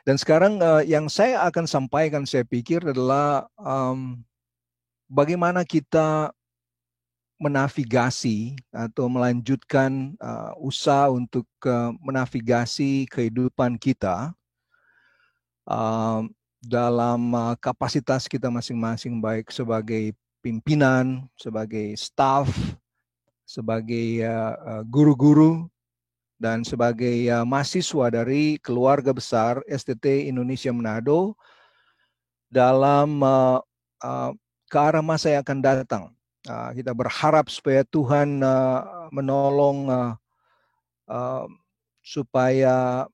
Speaker 5: Dan sekarang yang saya akan sampaikan, saya pikir adalah bagaimana kita menavigasi atau melanjutkan usaha untuk menavigasi kehidupan kita dalam kapasitas kita masing-masing, baik sebagai pimpinan, sebagai staf, sebagai guru-guru, dan sebagai mahasiswa dari keluarga besar SDT Indonesia Manado dalam ke arah masa yang akan datang. Kita berharap supaya Tuhan menolong supaya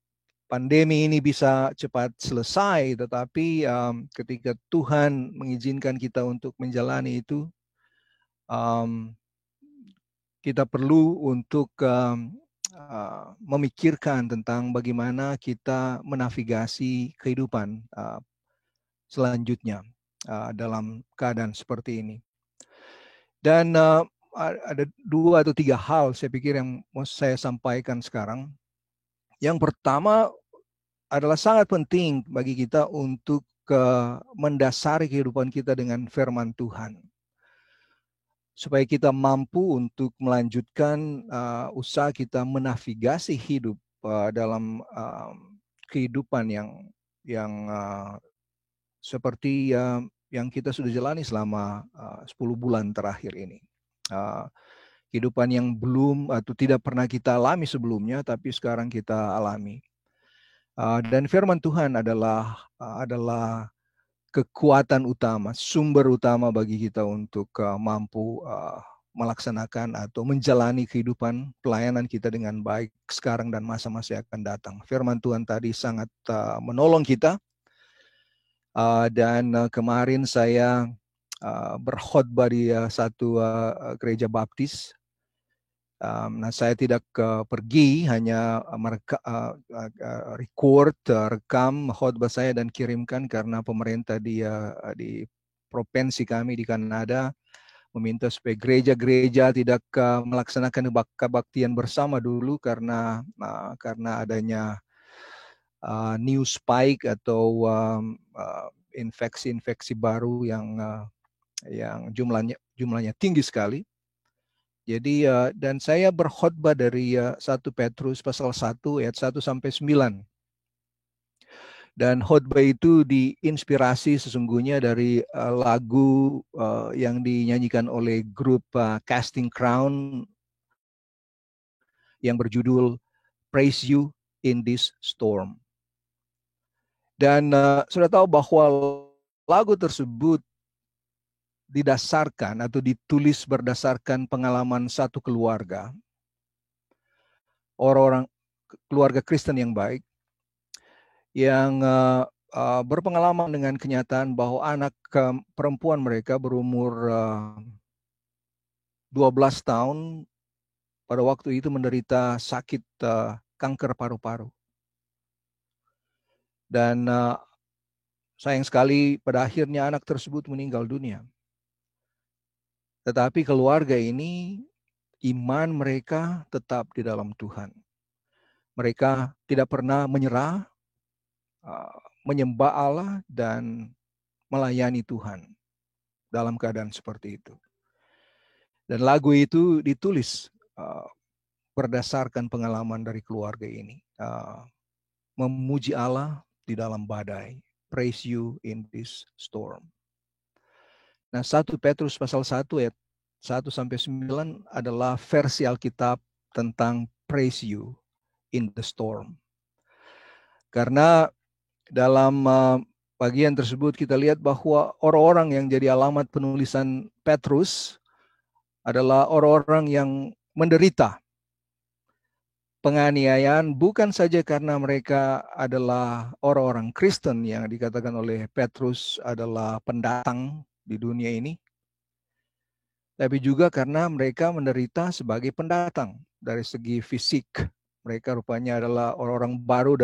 Speaker 5: pandemi ini bisa cepat selesai, tetapi ketika Tuhan mengizinkan kita untuk menjalani itu, kita perlu untuk memikirkan tentang bagaimana kita menavigasi kehidupan selanjutnya dalam keadaan seperti ini. Dan ada 2 atau 3 hal saya pikir yang mau saya sampaikan sekarang. Yang pertama, adalah sangat penting bagi kita untuk mendasari kehidupan kita dengan firman Tuhan, supaya kita mampu untuk melanjutkan usaha kita menavigasi hidup dalam kehidupan yang seperti yang kita sudah jalani selama 10 bulan terakhir ini. Kehidupan yang belum atau tidak pernah kita alami sebelumnya, tapi sekarang kita alami. Dan firman Tuhan adalah kekuatan utama, sumber utama bagi kita untuk mampu melaksanakan atau menjalani kehidupan pelayanan kita dengan baik sekarang dan masa-masa yang akan datang. Firman Tuhan tadi sangat menolong kita. Dan kemarin saya berkhotbah di satu gereja baptis. Nah, saya tidak pergi, hanya rekam khotbah saya dan kirimkan, karena pemerintah di provinsi kami di Kanada meminta supaya gereja-gereja tidak melaksanakan kebaktian bersama dulu karena adanya new spike atau infeksi-infeksi baru yang jumlahnya tinggi sekali. Jadi dan saya berkhotbah dari 1 Petrus pasal 1 ayat 1 sampai 9. Dan khotbah itu diinspirasi sesungguhnya dari lagu yang dinyanyikan oleh grup Casting Crown yang berjudul Praise You in This Storm. Dan sudah tahu bahwa lagu tersebut didasarkan atau ditulis berdasarkan pengalaman satu keluarga, orang-orang keluarga Kristen yang baik, yang berpengalaman dengan kenyataan bahwa anak perempuan mereka berumur 12 tahun pada waktu itu menderita sakit kanker paru-paru. Dan sayang sekali pada akhirnya anak tersebut meninggal dunia. Tetapi keluarga ini, iman mereka tetap di dalam Tuhan. Mereka tidak pernah menyerah, menyembah Allah dan melayani Tuhan dalam keadaan seperti itu. Dan lagu itu ditulis berdasarkan pengalaman dari keluarga ini. Memuji Allah di dalam badai. Praise you in this storm. Nah, 1 Petrus pasal 1 ayat 1 sampai 9 adalah versi Alkitab tentang praise you in the storm. Karena dalam bagian tersebut kita lihat bahwa orang-orang yang jadi alamat penulisan Petrus adalah orang-orang yang menderita penganiayaan, bukan saja karena mereka adalah orang-orang Kristen yang dikatakan oleh Petrus adalah pendatang di dunia ini, tapi juga karena mereka menderita sebagai pendatang dari segi fisik. Mereka rupanya adalah orang-orang baru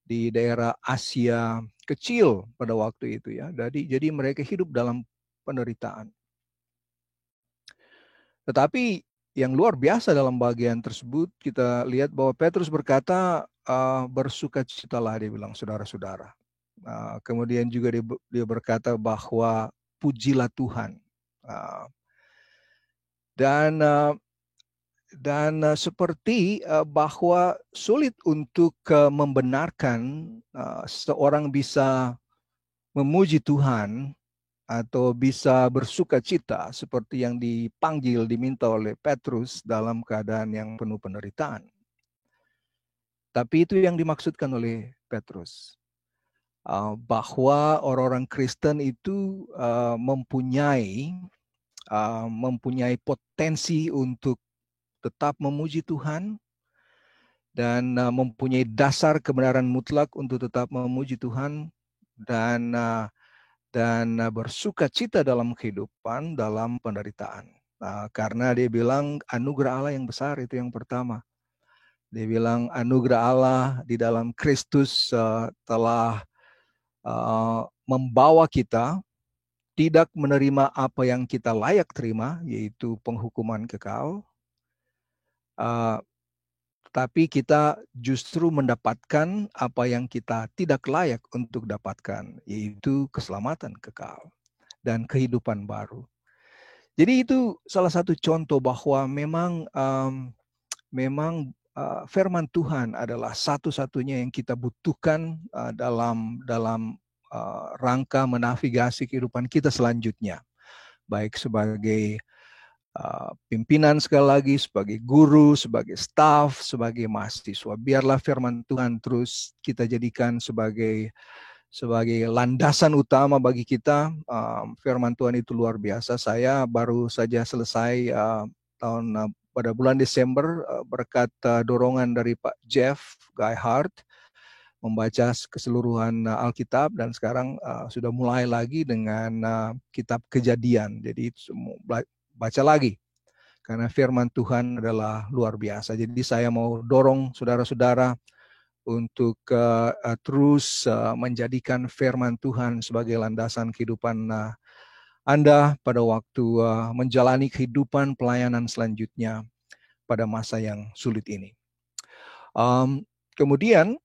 Speaker 5: di daerah Asia kecil pada waktu itu ya. Jadi mereka hidup dalam penderitaan. Tetapi yang luar biasa dalam bagian tersebut, kita lihat bahwa Petrus berkata, bersukacitalah, dia bilang, saudara-saudara. Kemudian juga dia berkata bahwa pujilah Tuhan. Dan seperti bahwa sulit untuk membenarkan seorang bisa memuji Tuhan atau bisa bersukacita seperti yang diminta oleh Petrus dalam keadaan yang penuh penderitaan. Tapi itu yang dimaksudkan oleh Petrus. Bahwa orang-orang Kristen itu mempunyai potensi untuk tetap memuji Tuhan dan mempunyai dasar kebenaran mutlak untuk tetap memuji Tuhan dan bersukacita dalam kehidupan, dalam penderitaan. Karena dia bilang anugerah Allah yang besar, itu yang pertama. Dia bilang anugerah Allah di dalam Kristus telah membawa kita tidak menerima apa yang kita layak terima, yaitu penghukuman kekal, tapi kita justru mendapatkan apa yang kita tidak layak untuk dapatkan, yaitu keselamatan kekal dan kehidupan baru. Jadi itu salah satu contoh bahwa memang firman Tuhan adalah satu-satunya yang kita butuhkan dalam rangka menavigasi kehidupan kita selanjutnya, baik sebagai pimpinan, sekali lagi sebagai guru, sebagai staf, sebagai mahasiswa. Biarlah firman Tuhan terus kita jadikan sebagai landasan utama bagi kita. Firman Tuhan itu luar biasa. Saya baru saja selesai pada bulan Desember berkat dorongan dari Pak Jeff Guy Hart membaca keseluruhan Alkitab, dan sekarang sudah mulai lagi dengan kitab Kejadian. Jadi baca lagi, karena firman Tuhan adalah luar biasa. Jadi saya mau dorong saudara-saudara untuk terus menjadikan firman Tuhan sebagai landasan kehidupan Anda pada waktu menjalani kehidupan pelayanan selanjutnya pada masa yang sulit ini. Kemudian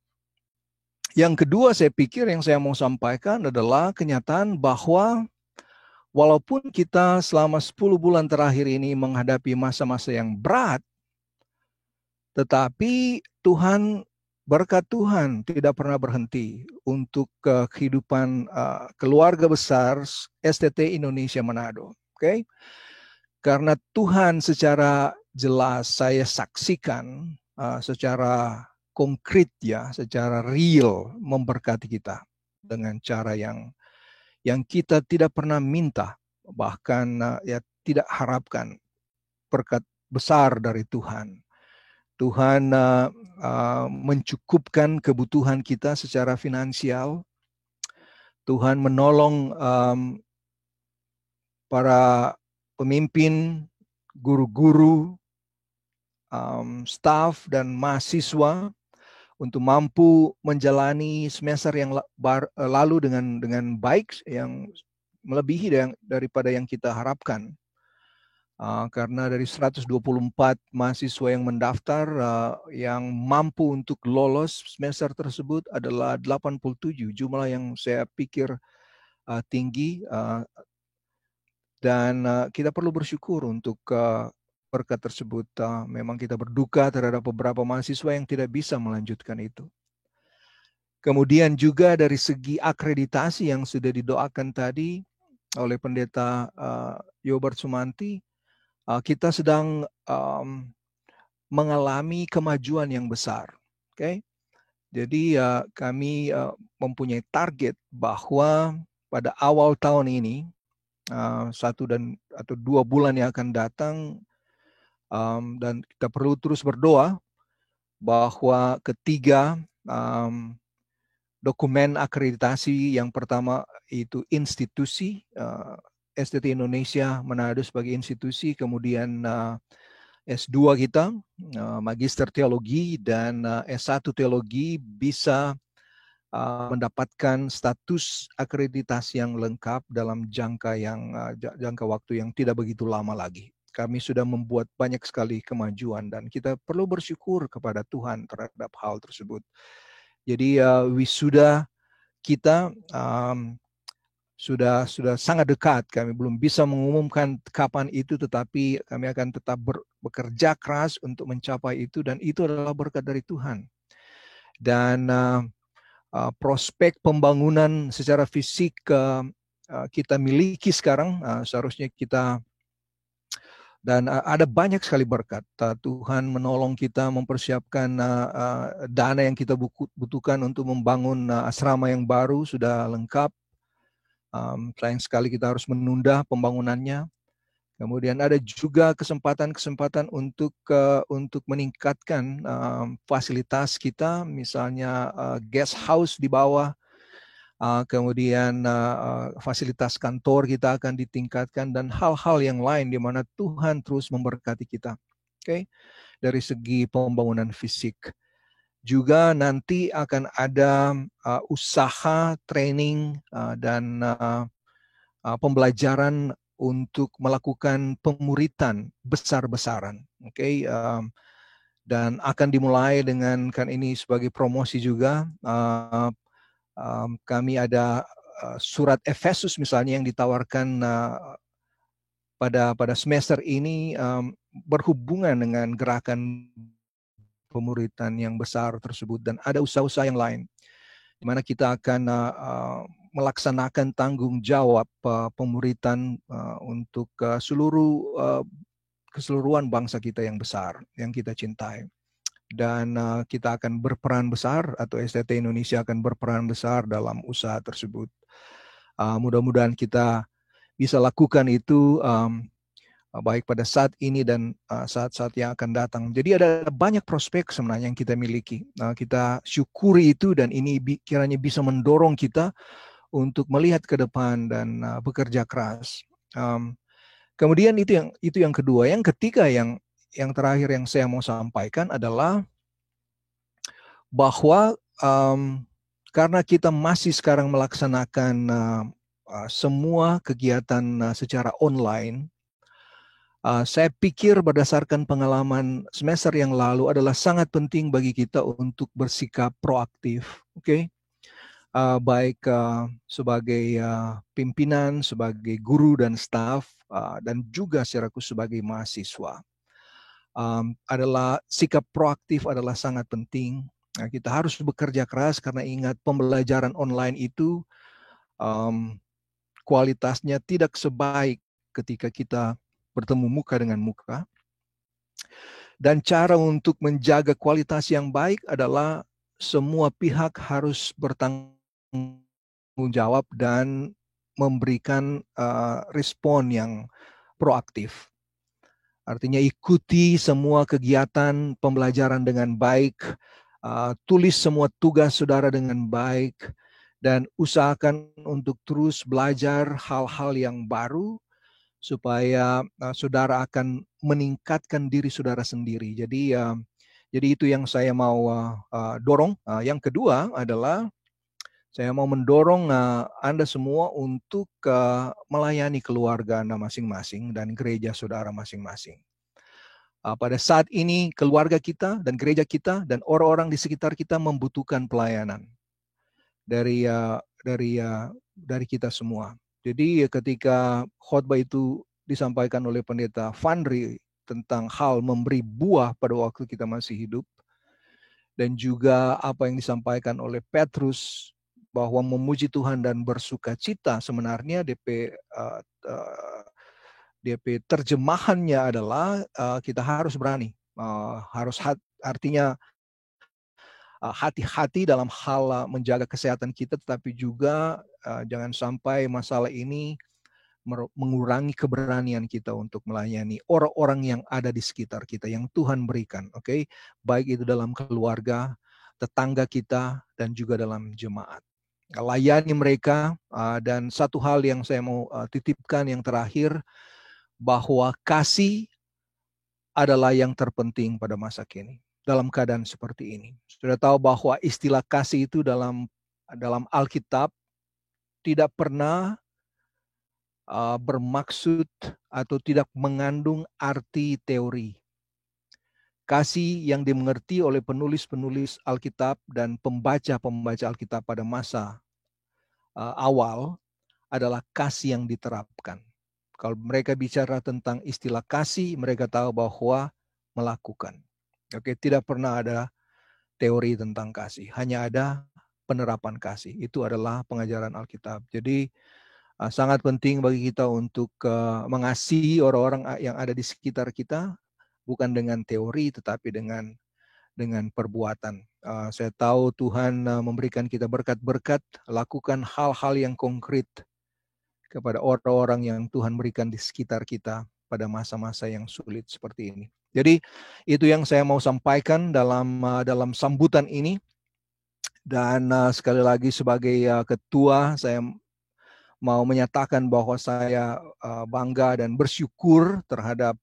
Speaker 5: yang kedua, saya pikir yang saya mau sampaikan adalah kenyataan bahwa walaupun kita selama 10 bulan terakhir ini menghadapi masa-masa yang berat, tetapi berkat Tuhan tidak pernah berhenti untuk kehidupan keluarga besar STT Indonesia Manado. Okay? Karena Tuhan secara jelas saya saksikan secara konkret, secara real memberkati kita dengan cara yang kita tidak pernah minta, bahkan tidak harapkan. Berkat besar dari Tuhan. Tuhan mencukupkan kebutuhan kita secara finansial. Tuhan menolong para pemimpin, guru-guru, staf, dan mahasiswa untuk mampu menjalani semester yang lalu dengan baik, yang melebihi daripada yang kita harapkan. Karena dari 124 mahasiswa yang mendaftar, yang mampu untuk lolos semester tersebut adalah 87, jumlah yang saya pikir tinggi, dan kita perlu bersyukur untuk berkat tersebut. Memang kita berduka terhadap beberapa mahasiswa yang tidak bisa melanjutkan itu. Kemudian juga dari segi akreditasi yang sudah didoakan tadi oleh Pendeta Yobert Sumanti, kita sedang mengalami kemajuan yang besar. Okay? Jadi kami mempunyai target bahwa pada awal tahun ini, 1 atau 2 bulan yang akan datang, dan kita perlu terus berdoa bahwa ketiga dokumen akreditasi, yang pertama itu institusi, STT Indonesia Manado sebagai institusi, kemudian S2 kita, Magister Teologi, dan S1 Teologi bisa mendapatkan status akreditasi yang lengkap dalam jangka waktu yang tidak begitu lama lagi. Kami sudah membuat banyak sekali kemajuan dan kita perlu bersyukur kepada Tuhan terhadap hal tersebut. Jadi wisuda kita sudah sangat dekat. Kami belum bisa mengumumkan kapan itu, tetapi kami akan tetap bekerja keras untuk mencapai itu, dan itu adalah berkat dari Tuhan. Dan prospek pembangunan secara fisik kita miliki sekarang, seharusnya kita, dan ada banyak sekali berkat. Tuhan menolong kita mempersiapkan dana yang kita butuhkan untuk membangun asrama yang baru, sudah lengkap. Sayang sekali kita harus menunda pembangunannya. Kemudian ada juga kesempatan-kesempatan untuk meningkatkan fasilitas kita, misalnya guest house di bawah, kemudian fasilitas kantor kita akan ditingkatkan, dan hal-hal yang lain di mana Tuhan terus memberkati kita. Okay? Dari segi pembangunan fisik. Juga nanti akan ada usaha training dan pembelajaran untuk melakukan pemuritan besar-besaran. Okay? Dan akan dimulai dengan, kan ini sebagai promosi juga, kami ada surat Efesus misalnya yang ditawarkan pada semester ini, berhubungan dengan gerakan pemuritan yang besar tersebut, dan ada usaha-usaha yang lain di mana kita akan melaksanakan tanggung jawab pemuritan untuk keseluruhan bangsa kita yang besar, yang kita cintai. Dan kita akan berperan besar, atau STT Indonesia akan berperan besar dalam usaha tersebut. Mudah-mudahan kita bisa lakukan itu baik pada saat ini dan saat-saat yang akan datang. Jadi ada banyak prospek sebenarnya yang kita miliki. Kita syukuri itu, dan ini kiranya bisa mendorong kita untuk melihat ke depan dan bekerja keras. Kemudian itu yang kedua. Yang ketiga, yang terakhir yang saya mau sampaikan adalah bahwa karena kita masih sekarang melaksanakan semua kegiatan secara online, saya pikir berdasarkan pengalaman semester yang lalu adalah sangat penting bagi kita untuk bersikap proaktif, oke? Baik sebagai pimpinan, sebagai guru dan staf, dan juga secara khusus sebagai mahasiswa. Adalah sikap proaktif adalah sangat penting. Nah, kita harus bekerja keras karena ingat pembelajaran online itu kualitasnya tidak sebaik ketika kita bertemu muka dengan muka. Dan cara untuk menjaga kualitas yang baik adalah semua pihak harus bertanggung jawab dan memberikan respon yang proaktif. Artinya ikuti semua kegiatan pembelajaran dengan baik, tulis semua tugas saudara dengan baik, dan usahakan untuk terus belajar hal-hal yang baru, supaya saudara akan meningkatkan diri saudara sendiri. Jadi itu yang saya mau dorong. Yang kedua adalah saya mau mendorong Anda semua untuk melayani keluarga Anda masing-masing dan gereja saudara masing-masing. Pada saat ini keluarga kita dan gereja kita dan orang-orang di sekitar kita membutuhkan pelayanan dari kita semua. Jadi ketika khotbah itu disampaikan oleh pendeta Fandri tentang hal memberi buah pada waktu kita masih hidup, dan juga apa yang disampaikan oleh Petrus bahwa memuji Tuhan dan bersuka cita, sebenarnya DP terjemahannya adalah kita harus berani, artinya hati-hati dalam hal menjaga kesehatan kita, tetapi juga jangan sampai masalah ini mengurangi keberanian kita untuk melayani orang-orang yang ada di sekitar kita, yang Tuhan berikan, oke? Baik itu dalam keluarga, tetangga kita, dan juga dalam jemaat. Layani mereka, dan satu hal yang saya mau titipkan yang terakhir, bahwa kasih adalah yang terpenting pada masa kini. Dalam keadaan seperti ini, sudah tahu bahwa istilah kasih itu dalam Alkitab tidak pernah bermaksud atau tidak mengandung arti teori. Kasih yang dimengerti oleh penulis-penulis Alkitab dan pembaca-pembaca Alkitab pada masa awal adalah kasih yang diterapkan. Kalau mereka bicara tentang istilah kasih, mereka tahu bahwa melakukan. Oke, tidak pernah ada teori tentang kasih, hanya ada penerapan kasih. Itu adalah pengajaran Alkitab. Jadi sangat penting bagi kita untuk mengasihi orang-orang yang ada di sekitar kita, bukan dengan teori tetapi dengan perbuatan. Saya tahu Tuhan memberikan kita berkat-berkat, lakukan hal-hal yang konkret kepada orang-orang yang Tuhan berikan di sekitar kita pada masa-masa yang sulit seperti ini. Jadi itu yang saya mau sampaikan dalam sambutan ini. Dan sekali lagi sebagai ketua, saya mau menyatakan bahwa saya bangga dan bersyukur terhadap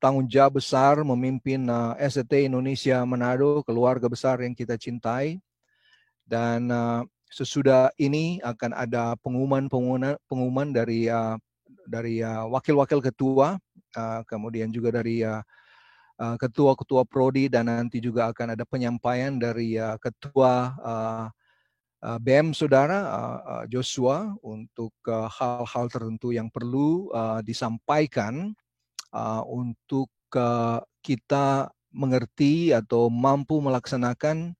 Speaker 5: tanggung jawab besar memimpin STT Indonesia Manado, keluarga besar yang kita cintai. Dan sesudah ini akan ada pengumuman dari wakil-wakil ketua, kemudian juga dari ketua-ketua prodi, dan nanti juga akan ada penyampaian dari ketua BEM saudara Joshua untuk hal-hal tertentu yang perlu disampaikan untuk kita mengerti atau mampu melaksanakan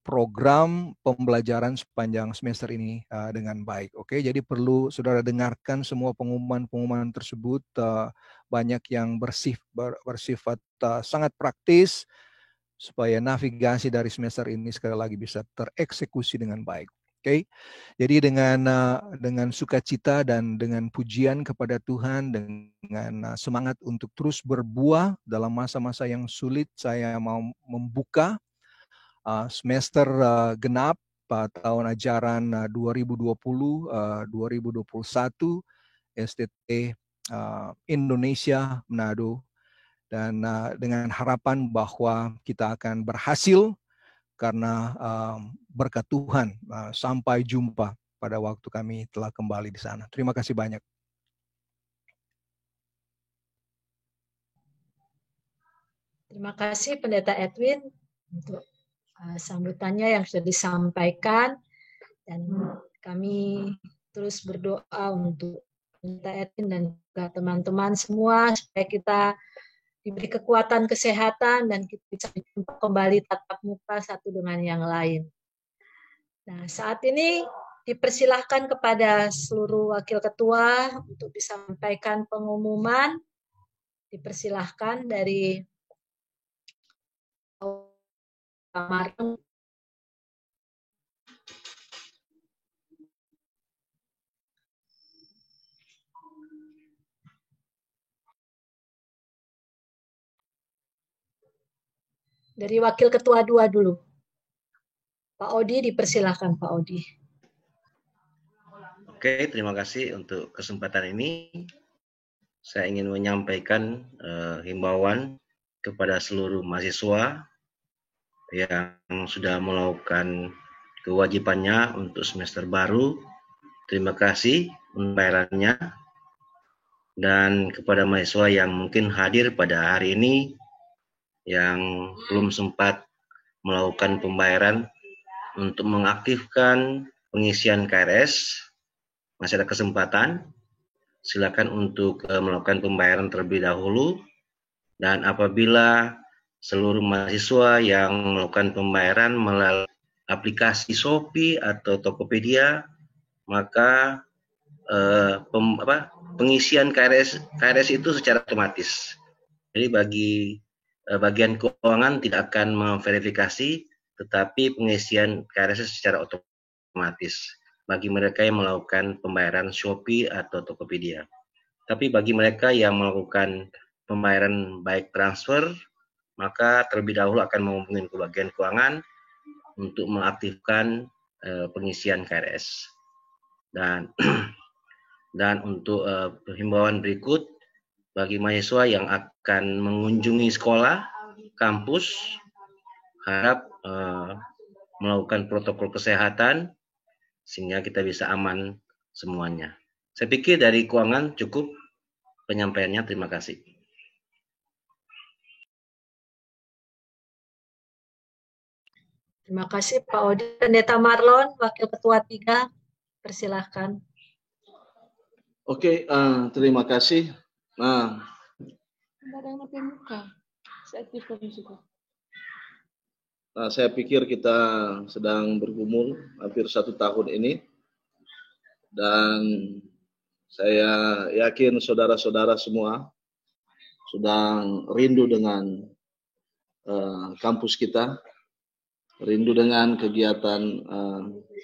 Speaker 5: program pembelajaran sepanjang semester ini dengan baik. Oke, jadi perlu saudara dengarkan semua pengumuman-pengumuman tersebut, banyak yang bersifat sangat praktis supaya navigasi dari semester ini sekali lagi bisa tereksekusi dengan baik. Oke, jadi dengan sukacita dan dengan pujian kepada Tuhan, dengan semangat untuk terus berbuah dalam masa-masa yang sulit, saya mau membuka semester genap tahun ajaran 2020-2021 STT Indonesia Manado, dan dengan harapan bahwa kita akan berhasil karena berkat Tuhan. Sampai jumpa pada waktu kami telah kembali di sana. Terima kasih banyak.
Speaker 1: Terima kasih Pendeta Edwin untuk sambutannya yang sudah disampaikan, dan kami terus berdoa untuk Pendeta Edwin dan juga teman-teman semua supaya kita diberi kekuatan kesehatan dan kita bisa berjumpa kembali tatap muka satu dengan yang lain. Nah, saat ini dipersilahkan kepada seluruh wakil ketua untuk disampaikan pengumuman. Dipersilahkan dari Marlon. Dari wakil ketua 2 dulu. Pak Odi, dipersilahkan Pak Odi.
Speaker 6: Oke, terima kasih untuk kesempatan ini. Saya ingin menyampaikan himbauan kepada seluruh mahasiswa yang sudah melakukan kewajibannya untuk semester baru. Terima kasih pembayarannya. Dan kepada mahasiswa yang mungkin hadir pada hari ini, yang belum sempat melakukan pembayaran untuk mengaktifkan pengisian KRS, masih ada kesempatan. Silakan untuk melakukan pembayaran terlebih dahulu. Dan apabila seluruh mahasiswa yang melakukan pembayaran melalui aplikasi Shopee atau Tokopedia, maka pengisian KRS itu secara otomatis. Jadi bagi bagian keuangan tidak akan memverifikasi, tetapi pengisian KRS secara otomatis bagi mereka yang melakukan pembayaran Shopee atau Tokopedia. Tapi bagi mereka yang melakukan pembayaran baik transfer, maka terlebih dahulu akan menghubungi ke bagian keuangan untuk mengaktifkan pengisian KRS. Dan untuk himbauan berikut, bagi mahasiswa yang akan mengunjungi sekolah, kampus, harap melakukan protokol kesehatan sehingga kita bisa aman semuanya. Saya pikir dari keuangan cukup penyampaiannya. Terima kasih.
Speaker 1: Terima kasih Pak Odi. Pendeta Marlon, Wakil Ketua 3, persilahkan.
Speaker 7: Oke, terima kasih. Nah, saya pikir kita sedang bergumul hampir 1 tahun ini, dan saya yakin saudara-saudara semua sudah rindu dengan kampus kita, rindu dengan kegiatan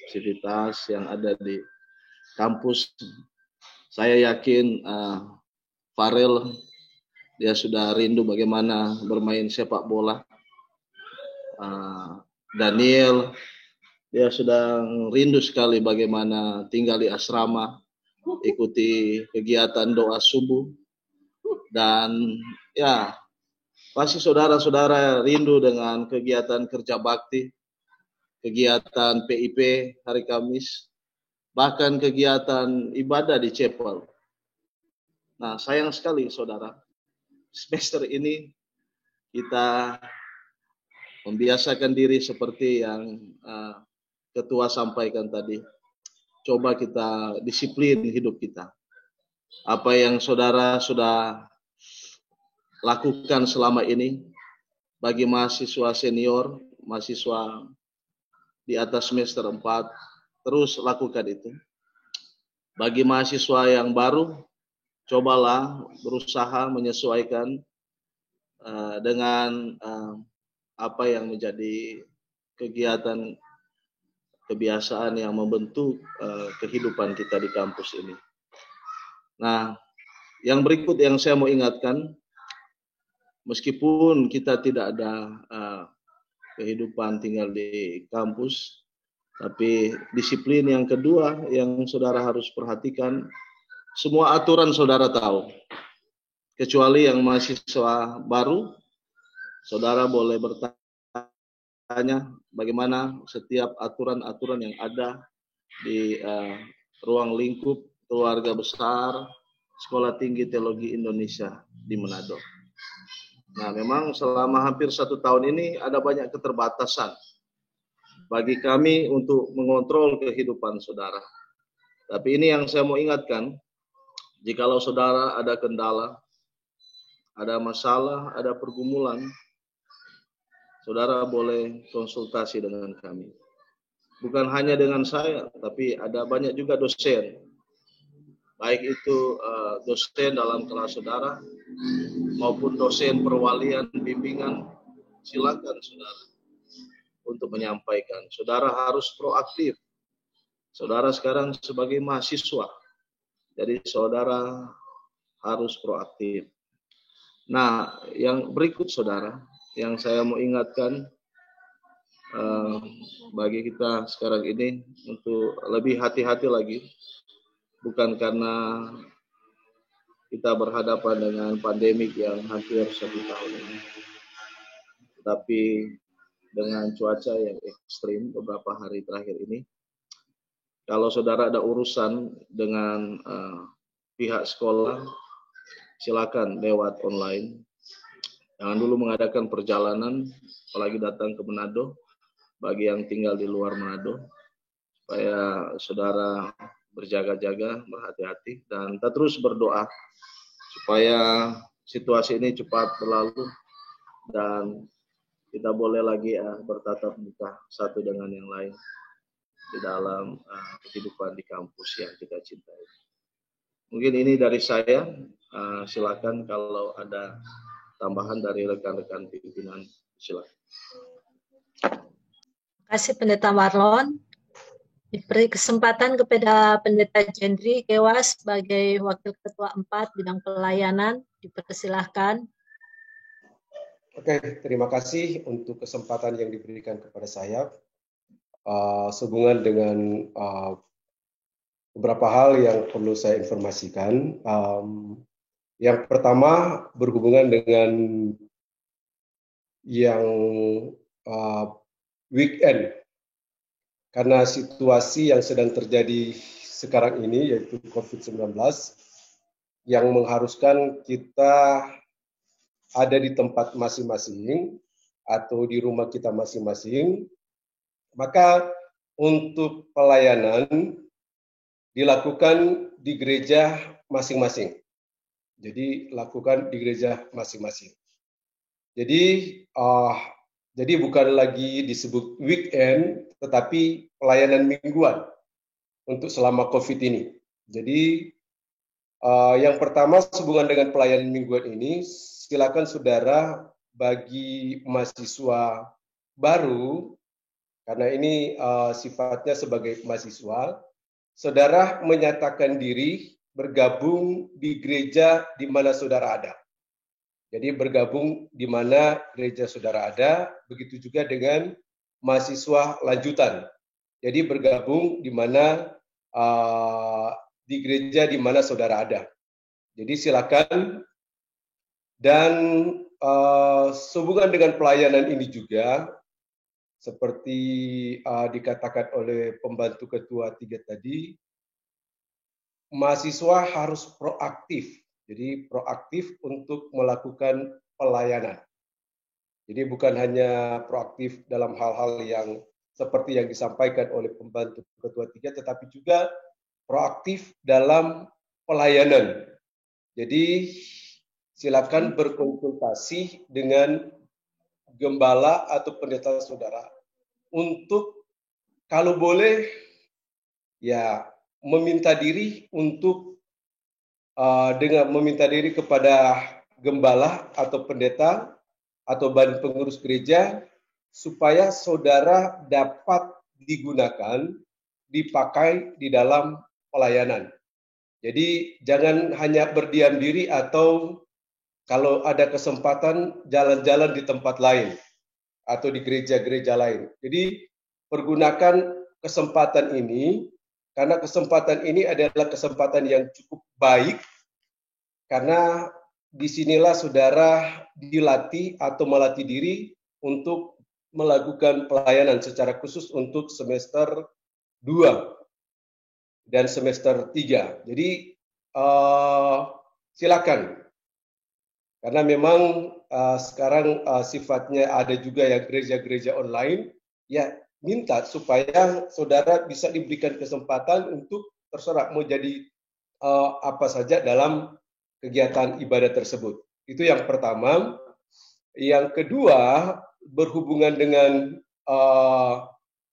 Speaker 7: aktivitas yang ada di kampus. Saya yakin Farel, dia sudah rindu bagaimana bermain sepak bola. Daniel, dia sudah rindu sekali bagaimana tinggal di asrama, ikuti kegiatan doa subuh. Dan ya, pasti saudara-saudara rindu dengan kegiatan kerja bakti, kegiatan PIP hari Kamis, bahkan kegiatan ibadah di chapel. Nah, sayang sekali saudara, semester ini kita membiasakan diri seperti yang Ketua sampaikan tadi. Coba kita disiplin hidup kita. Apa yang saudara sudah lakukan selama ini bagi mahasiswa senior, mahasiswa di atas semester 4, terus lakukan itu. Bagi mahasiswa yang baru, cobalah berusaha menyesuaikan dengan apa yang menjadi kegiatan kebiasaan yang membentuk kehidupan kita di kampus ini. Nah, yang berikut yang saya mau ingatkan, meskipun kita tidak ada kehidupan tinggal di kampus, tapi disiplin yang kedua yang saudara harus perhatikan, semua aturan saudara tahu. Kecuali yang mahasiswa baru, saudara boleh bertanya bagaimana setiap aturan-aturan yang ada di ruang lingkup keluarga besar Sekolah Tinggi Teologi Indonesia di Manado. Nah, memang selama hampir 1 tahun ini ada banyak keterbatasan bagi kami untuk mengontrol kehidupan saudara. Tapi ini yang saya mau ingatkan, jikalau saudara ada kendala, ada masalah, ada pergumulan, saudara boleh konsultasi dengan kami. Bukan hanya dengan saya, tapi ada banyak juga dosen. Baik itu dosen dalam kelas saudara, maupun dosen perwalian, bimbingan, silakan saudara untuk menyampaikan. Saudara harus proaktif. Saudara sekarang sebagai mahasiswa, jadi saudara harus proaktif. Nah, yang berikut saudara, yang saya mau ingatkan bagi kita sekarang ini untuk lebih hati-hati lagi, bukan karena kita berhadapan dengan pandemik yang hampir 1 tahun ini, tetapi dengan cuaca yang ekstrim beberapa hari terakhir ini. Kalau saudara ada urusan dengan pihak sekolah, silakan lewat online. Jangan dulu mengadakan perjalanan, apalagi datang ke Manado, bagi yang tinggal di luar Manado, supaya saudara berjaga-jaga, berhati-hati, dan kita terus berdoa supaya situasi ini cepat berlalu dan kita boleh lagi bertatap muka satu dengan yang lain di dalam kehidupan di kampus yang kita cintai. Mungkin ini dari saya. Silakan kalau ada tambahan dari rekan-rekan pimpinan, silakan.
Speaker 1: Terima kasih Pendeta Marlon. Diberi kesempatan kepada Pendeta Jendri Kewa sebagai Wakil Ketua 4 bidang pelayanan, dipersilahkan.
Speaker 4: Oke, terima kasih untuk kesempatan yang diberikan kepada saya. Sehubungan dengan beberapa hal yang perlu saya informasikan. Yang pertama berhubungan dengan yang weekend. Karena situasi yang sedang terjadi sekarang ini, yaitu COVID-19, yang mengharuskan kita ada di tempat masing-masing atau di rumah kita masing-masing, maka untuk pelayanan dilakukan di gereja masing-masing. Jadi lakukan di gereja masing-masing. Jadi bukan lagi disebut weekend, tetapi pelayanan mingguan untuk selama COVID ini. Jadi yang pertama sehubungan dengan pelayanan mingguan ini, silakan saudara bagi mahasiswa baru, karena ini sifatnya sebagai mahasiswa, saudara menyatakan diri bergabung di gereja di mana saudara ada. Jadi bergabung di mana gereja saudara ada, begitu juga dengan mahasiswa lanjutan. Jadi bergabung di mana di gereja di mana saudara ada. Jadi silakan. Dan sehubungan dengan pelayanan ini juga, seperti dikatakan oleh pembantu ketua 3 tadi, mahasiswa harus proaktif. Jadi proaktif untuk melakukan pelayanan. Jadi bukan hanya proaktif dalam hal-hal yang seperti yang disampaikan oleh pembantu Ketua 3, tetapi juga proaktif dalam pelayanan. Jadi silakan berkonsultasi dengan gembala atau pendeta saudara untuk kalau boleh ya meminta diri untuk dengan meminta diri kepada gembala atau pendeta atau badan pengurus gereja supaya saudara dapat digunakan, dipakai di dalam pelayanan. Jadi jangan hanya berdiam diri atau kalau ada kesempatan jalan-jalan di tempat lain atau di gereja-gereja lain. Jadi pergunakan kesempatan ini karena kesempatan ini adalah kesempatan yang cukup baik karena disinilah saudara dilatih atau melatih diri untuk melakukan pelayanan secara khusus untuk semester 2 dan semester 3. Jadi silakan. Karena memang sekarang sifatnya ada juga yang gereja-gereja online, ya minta supaya saudara bisa diberikan kesempatan untuk terserah mau jadi apa saja dalam kegiatan ibadah tersebut. Itu yang pertama. Yang kedua, berhubungan dengan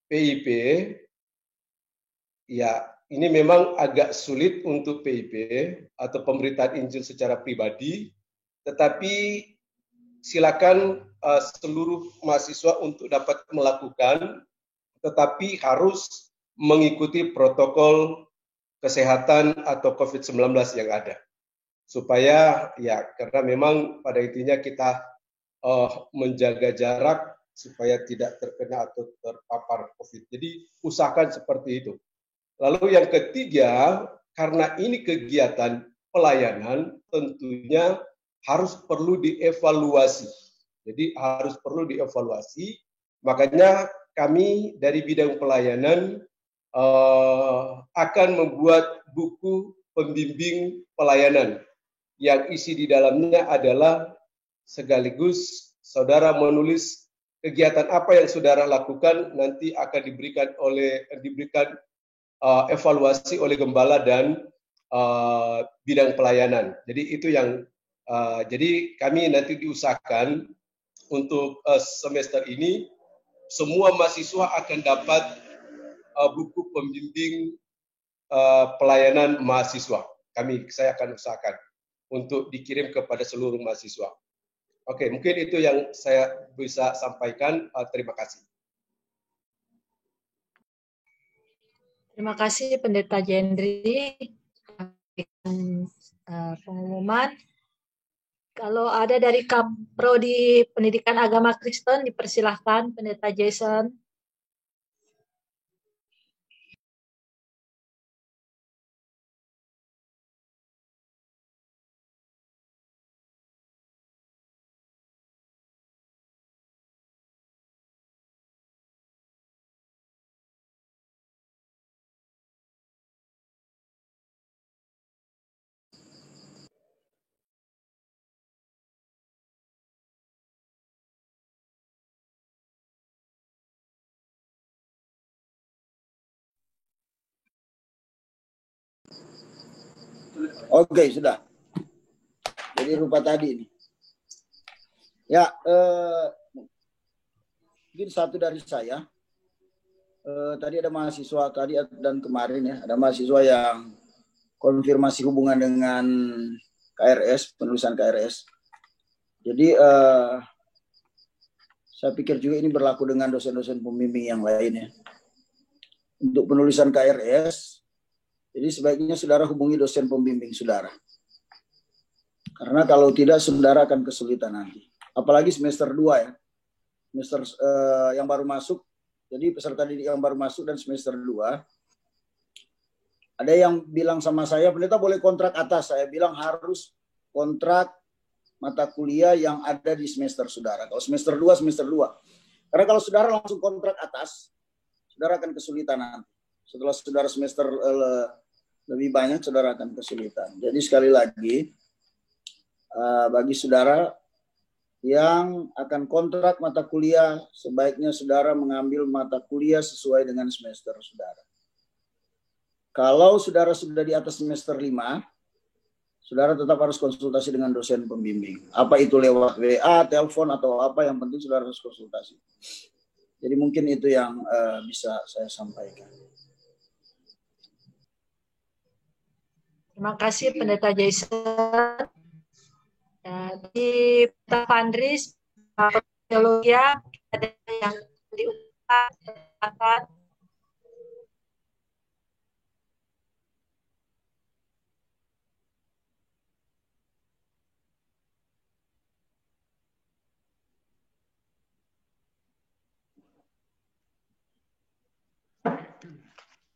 Speaker 4: PIP, ya ini memang agak sulit untuk PIP atau pemberitaan Injil secara pribadi, tetapi silakan seluruh mahasiswa untuk dapat melakukan, tetapi harus mengikuti protokol kesehatan atau COVID-19 yang ada. Supaya ya karena memang pada intinya kita menjaga jarak supaya tidak terkena atau terpapar COVID. Jadi usahakan seperti itu. Lalu yang ketiga, karena ini kegiatan pelayanan tentunya harus perlu dievaluasi. Jadi harus perlu dievaluasi. Makanya kami dari bidang pelayanan akan membuat buku pembimbing pelayanan yang isi di dalamnya adalah sekaligus saudara menulis kegiatan apa yang saudara lakukan nanti akan diberikan evaluasi oleh gembala dan bidang pelayanan. Jadi itu yang jadi kami nanti diusahakan untuk semester ini semua mahasiswa akan dapat buku pembimbing pelayanan mahasiswa. Saya akan usahakan untuk dikirim kepada seluruh mahasiswa. Oke, mungkin itu yang saya bisa sampaikan. Terima kasih.
Speaker 1: Terima kasih Pendeta Jendri. Pengumuman. Kalau ada dari Prodi Pendidikan Agama Kristen, dipersilahkan Pendeta Jason.
Speaker 8: Oke, sudah. Jadi rupa tadi ini. Ya, mungkin satu dari saya. Tadi ada mahasiswa tadi dan kemarin ya, ada mahasiswa yang konfirmasi hubungan dengan KRS, penulisan KRS. Jadi saya pikir juga ini berlaku dengan dosen-dosen pembimbing yang lainnya. Untuk penulisan KRS, jadi sebaiknya saudara hubungi dosen pembimbing saudara. Karena kalau tidak, saudara akan kesulitan nanti. Apalagi semester 2 ya. Semester yang baru masuk, jadi peserta didik yang baru masuk dan semester 2. Ada yang bilang sama saya, pendeta boleh kontrak atas. Saya bilang harus kontrak mata kuliah yang ada di semester saudara. Kalau semester 2, semester 2. Karena kalau saudara langsung kontrak atas, saudara akan kesulitan nanti. Setelah saudara semester lebih banyak, saudara akan kesulitan. Jadi sekali lagi, bagi saudara yang akan kontrak mata kuliah, sebaiknya saudara mengambil mata kuliah sesuai dengan semester saudara. Kalau saudara sudah di atas semester 5, saudara tetap harus konsultasi dengan dosen pembimbing. Apa itu lewat WA, telepon, atau apa, yang penting saudara harus konsultasi. Jadi mungkin itu yang bisa saya sampaikan.
Speaker 1: Terima kasih Pendeta Jason. Di Pendeta Fandris, teologi ada yang diucapkan.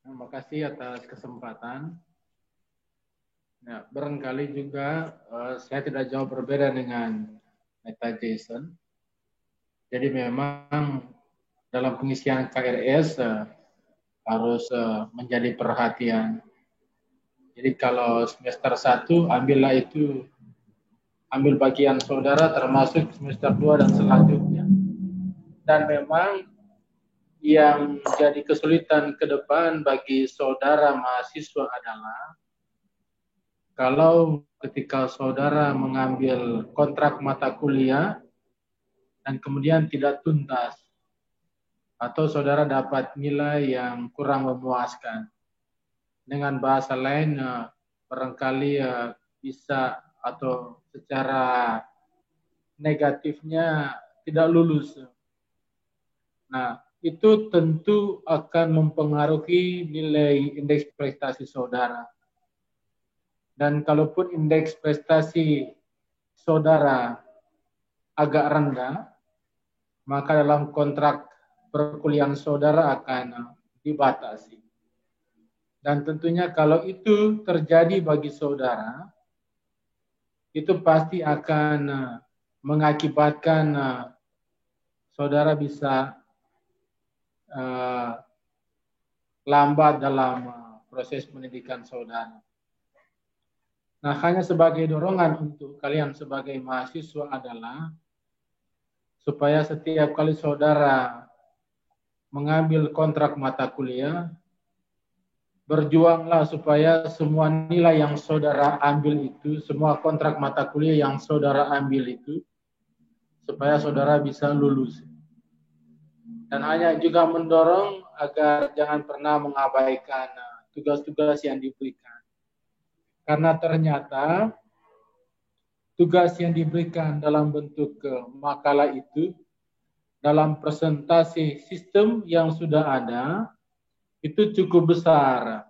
Speaker 2: Terima kasih atas kesempatan. Ya, barangkali juga saya tidak jauh berbeda dengan Pendeta Jason. Jadi memang dalam pengisian KRS harus menjadi perhatian. Jadi kalau semester 1 ambil bagian saudara termasuk semester 2 dan selanjutnya. Dan memang yang jadi kesulitan ke depan bagi saudara mahasiswa adalah kalau ketika saudara mengambil kontrak mata kuliah dan kemudian tidak tuntas atau saudara dapat nilai yang kurang memuaskan. Dengan bahasa lain barangkali bisa atau secara negatifnya tidak lulus. Nah, itu tentu akan mempengaruhi nilai indeks prestasi saudara. Dan kalaupun indeks prestasi saudara agak rendah, maka dalam kontrak perkuliahan saudara akan dibatasi. Dan tentunya kalau itu terjadi bagi saudara, itu pasti akan mengakibatkan saudara bisa lambat dalam proses pendidikan saudara. Nah, hanya sebagai dorongan untuk kalian sebagai mahasiswa adalah supaya setiap kali saudara mengambil kontrak mata kuliah, berjuanglah supaya semua nilai yang saudara ambil itu, semua kontrak mata kuliah yang saudara ambil itu, supaya saudara bisa lulus. Dan hanya juga mendorong agar jangan pernah mengabaikan tugas-tugas yang diberikan. Karena ternyata tugas yang diberikan dalam bentuk makalah itu, dalam presentasi sistem yang sudah ada, itu cukup besar,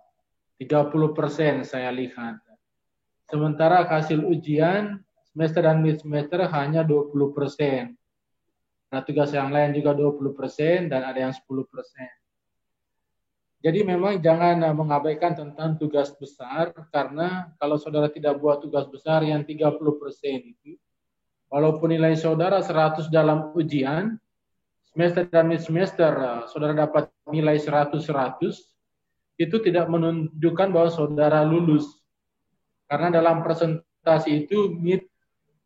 Speaker 2: 30% saya lihat. Sementara hasil ujian semester dan mid semester hanya 20%. Nah, tugas yang lain juga 20% dan ada yang 10%. Jadi memang jangan mengabaikan tentang tugas besar, karena kalau saudara tidak buat tugas besar yang 30% itu, walaupun nilai saudara 100 dalam ujian, semester dan mid semester saudara dapat nilai 100, itu tidak menunjukkan bahwa saudara lulus. Karena dalam presentasi itu, mid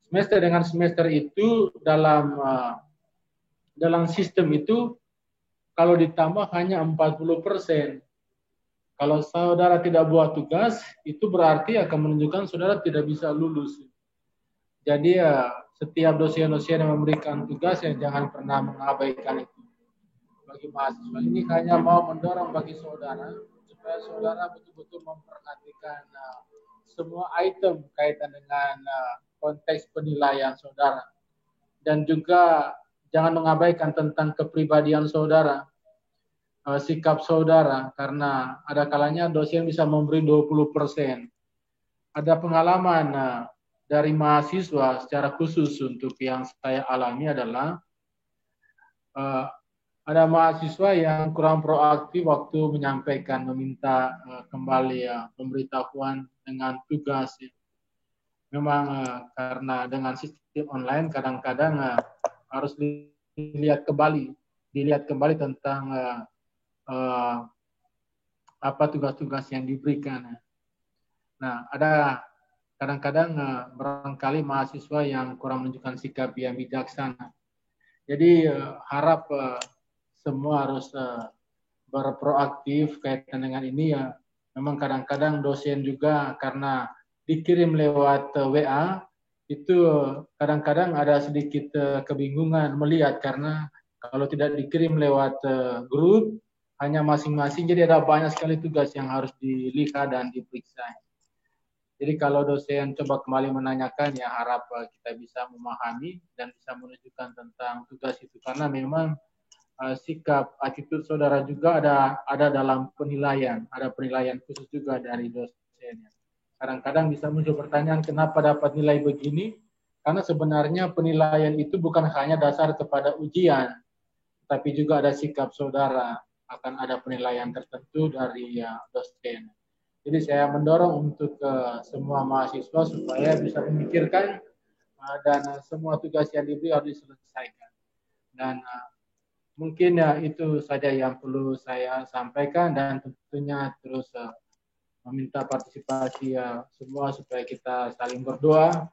Speaker 2: semester dengan semester itu dalam sistem itu kalau ditambah hanya 40%. Kalau saudara tidak buat tugas, itu berarti akan menunjukkan saudara tidak bisa lulus. Jadi setiap dosen-dosen yang memberikan tugas ya jangan pernah mengabaikan itu. Bagi mahasiswa ini hanya mau mendorong bagi saudara supaya saudara betul-betul memperhatikan semua item kaitan dengan konteks penilaian saudara. Dan juga jangan mengabaikan tentang kepribadian saudara, sikap saudara, karena ada kalanya dosen bisa memberi 20%. Ada pengalaman dari mahasiswa secara khusus untuk yang saya alami adalah ada mahasiswa yang kurang proaktif waktu menyampaikan, meminta kembali pemberitahuan dengan tugas. Memang karena dengan sistem online kadang-kadang harus dilihat kembali tentang apa tugas-tugas yang diberikan. Nah, ada kadang-kadang barangkali mahasiswa yang kurang menunjukkan sikap yang bijaksana. Jadi harap semua harus berproaktif kaitan dengan ini ya. Memang kadang-kadang dosen juga karena dikirim lewat WA itu kadang-kadang ada sedikit kebingungan melihat karena kalau tidak dikirim lewat grup hanya masing-masing, jadi ada banyak sekali tugas yang harus dilihat dan diperiksa. Jadi kalau dosen coba kembali menanyakan ya harap kita bisa memahami dan bisa menunjukkan tentang tugas itu karena memang sikap attitude saudara juga ada dalam penilaian, ada penilaian khusus juga dari dosen. Kadang-kadang bisa muncul pertanyaan kenapa dapat nilai begini? Karena sebenarnya penilaian itu bukan hanya dasar kepada ujian, tapi juga ada sikap saudara, akan ada penilaian tertentu dari dosen. Jadi saya mendorong untuk semua mahasiswa supaya bisa memikirkan dan semua tugas yang diberi harus diselesaikan. Dan mungkin itu saja yang perlu saya sampaikan dan tentunya terus meminta partisipasi semua supaya kita saling berdoa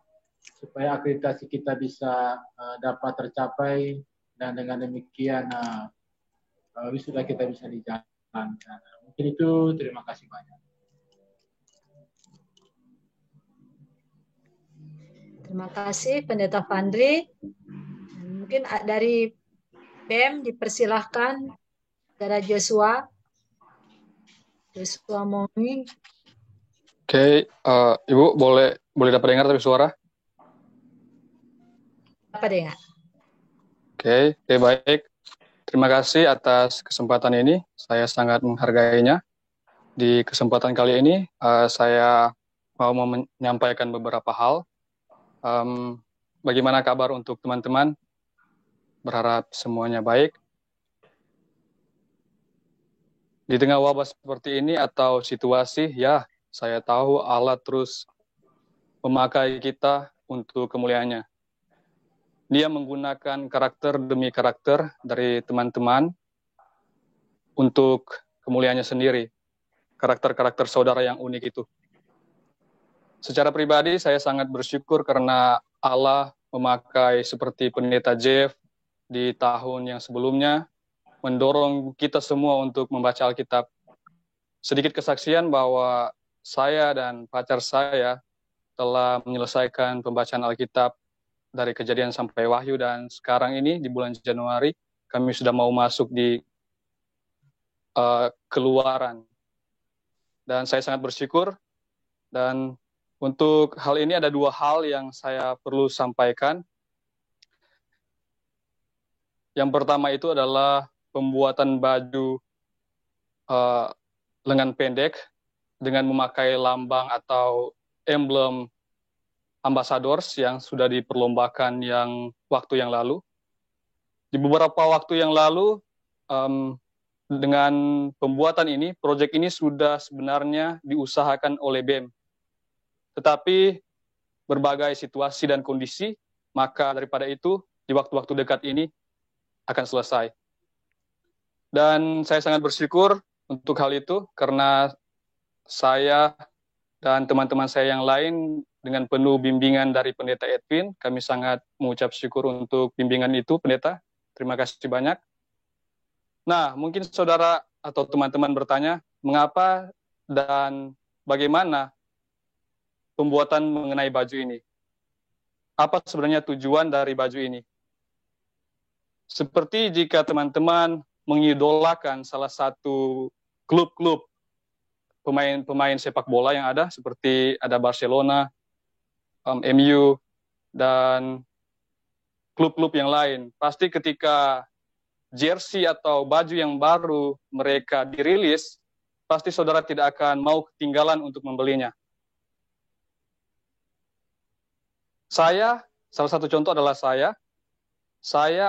Speaker 2: supaya akreditasi kita bisa dapat tercapai dan dengan demikian wisuda kita bisa dijalankan. Mungkin itu, terima kasih banyak.
Speaker 1: Terima kasih Pendeta Fandri. Mungkin dari BEM dipersilahkan Saudara Joshua. Joshua Mongi.
Speaker 9: Oke, Ibu boleh dapat dengar tapi suara?
Speaker 1: Dapat dengar.
Speaker 9: Oke, baik. Terima kasih atas kesempatan ini. Saya sangat menghargainya. Di kesempatan kali ini saya mau menyampaikan beberapa hal. Bagaimana kabar untuk teman-teman? Berharap semuanya baik. Di tengah wabah seperti ini atau situasi, ya saya tahu Allah terus memakai kita untuk kemuliaannya. Dia menggunakan karakter demi karakter dari teman-teman untuk kemuliaannya sendiri. Karakter-karakter saudara yang unik itu. Secara pribadi saya sangat bersyukur karena Allah memakai seperti Pendeta Jeff di tahun yang sebelumnya, mendorong kita semua untuk membaca Alkitab. Sedikit kesaksian bahwa saya dan pacar saya telah menyelesaikan pembacaan Alkitab dari Kejadian sampai Wahyu, dan sekarang ini di bulan Januari kami sudah mau masuk di Keluaran. Dan saya sangat bersyukur, dan untuk hal ini ada dua hal yang saya perlu sampaikan. Yang pertama itu adalah pembuatan baju lengan pendek dengan memakai lambang atau emblem ambassadors yang sudah diperlombakan yang waktu yang lalu. Di beberapa waktu yang lalu, dengan pembuatan ini, proyek ini sudah sebenarnya diusahakan oleh BEM. Tetapi berbagai situasi dan kondisi, maka daripada itu, di waktu-waktu dekat ini, akan selesai. Dan saya sangat bersyukur untuk hal itu karena saya dan teman-teman saya yang lain dengan penuh bimbingan dari Pendeta Edwin, kami sangat mengucap syukur untuk bimbingan itu, Pendeta. Terima kasih banyak. Nah, mungkin saudara atau teman-teman bertanya, mengapa dan bagaimana pembuatan mengenai baju ini? Apa sebenarnya tujuan dari baju ini? Seperti jika teman-teman mengidolakan salah satu klub-klub pemain sepak bola yang ada, seperti ada Barcelona, MU, dan klub-klub yang lain. Pasti ketika jersey atau baju yang baru mereka dirilis, pasti saudara tidak akan mau ketinggalan untuk membelinya. Saya, salah satu contoh adalah saya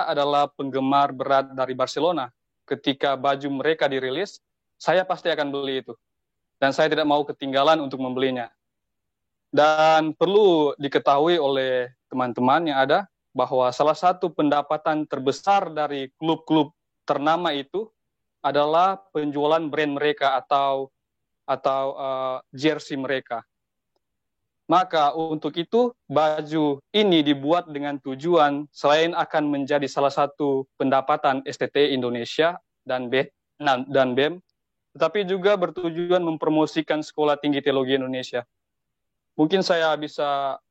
Speaker 9: adalah penggemar berat dari Barcelona. Ketika baju mereka dirilis, saya pasti akan beli itu. Dan saya tidak mau ketinggalan untuk membelinya. Dan perlu diketahui oleh teman-teman yang ada, bahwa salah satu pendapatan terbesar dari klub-klub ternama itu adalah penjualan brand mereka atau jersey mereka. Maka untuk itu baju ini dibuat dengan tujuan selain akan menjadi salah satu pendapatan STT Indonesia dan BEM, tetapi juga bertujuan mempromosikan Sekolah Tinggi Teologi Indonesia. Mungkin saya bisa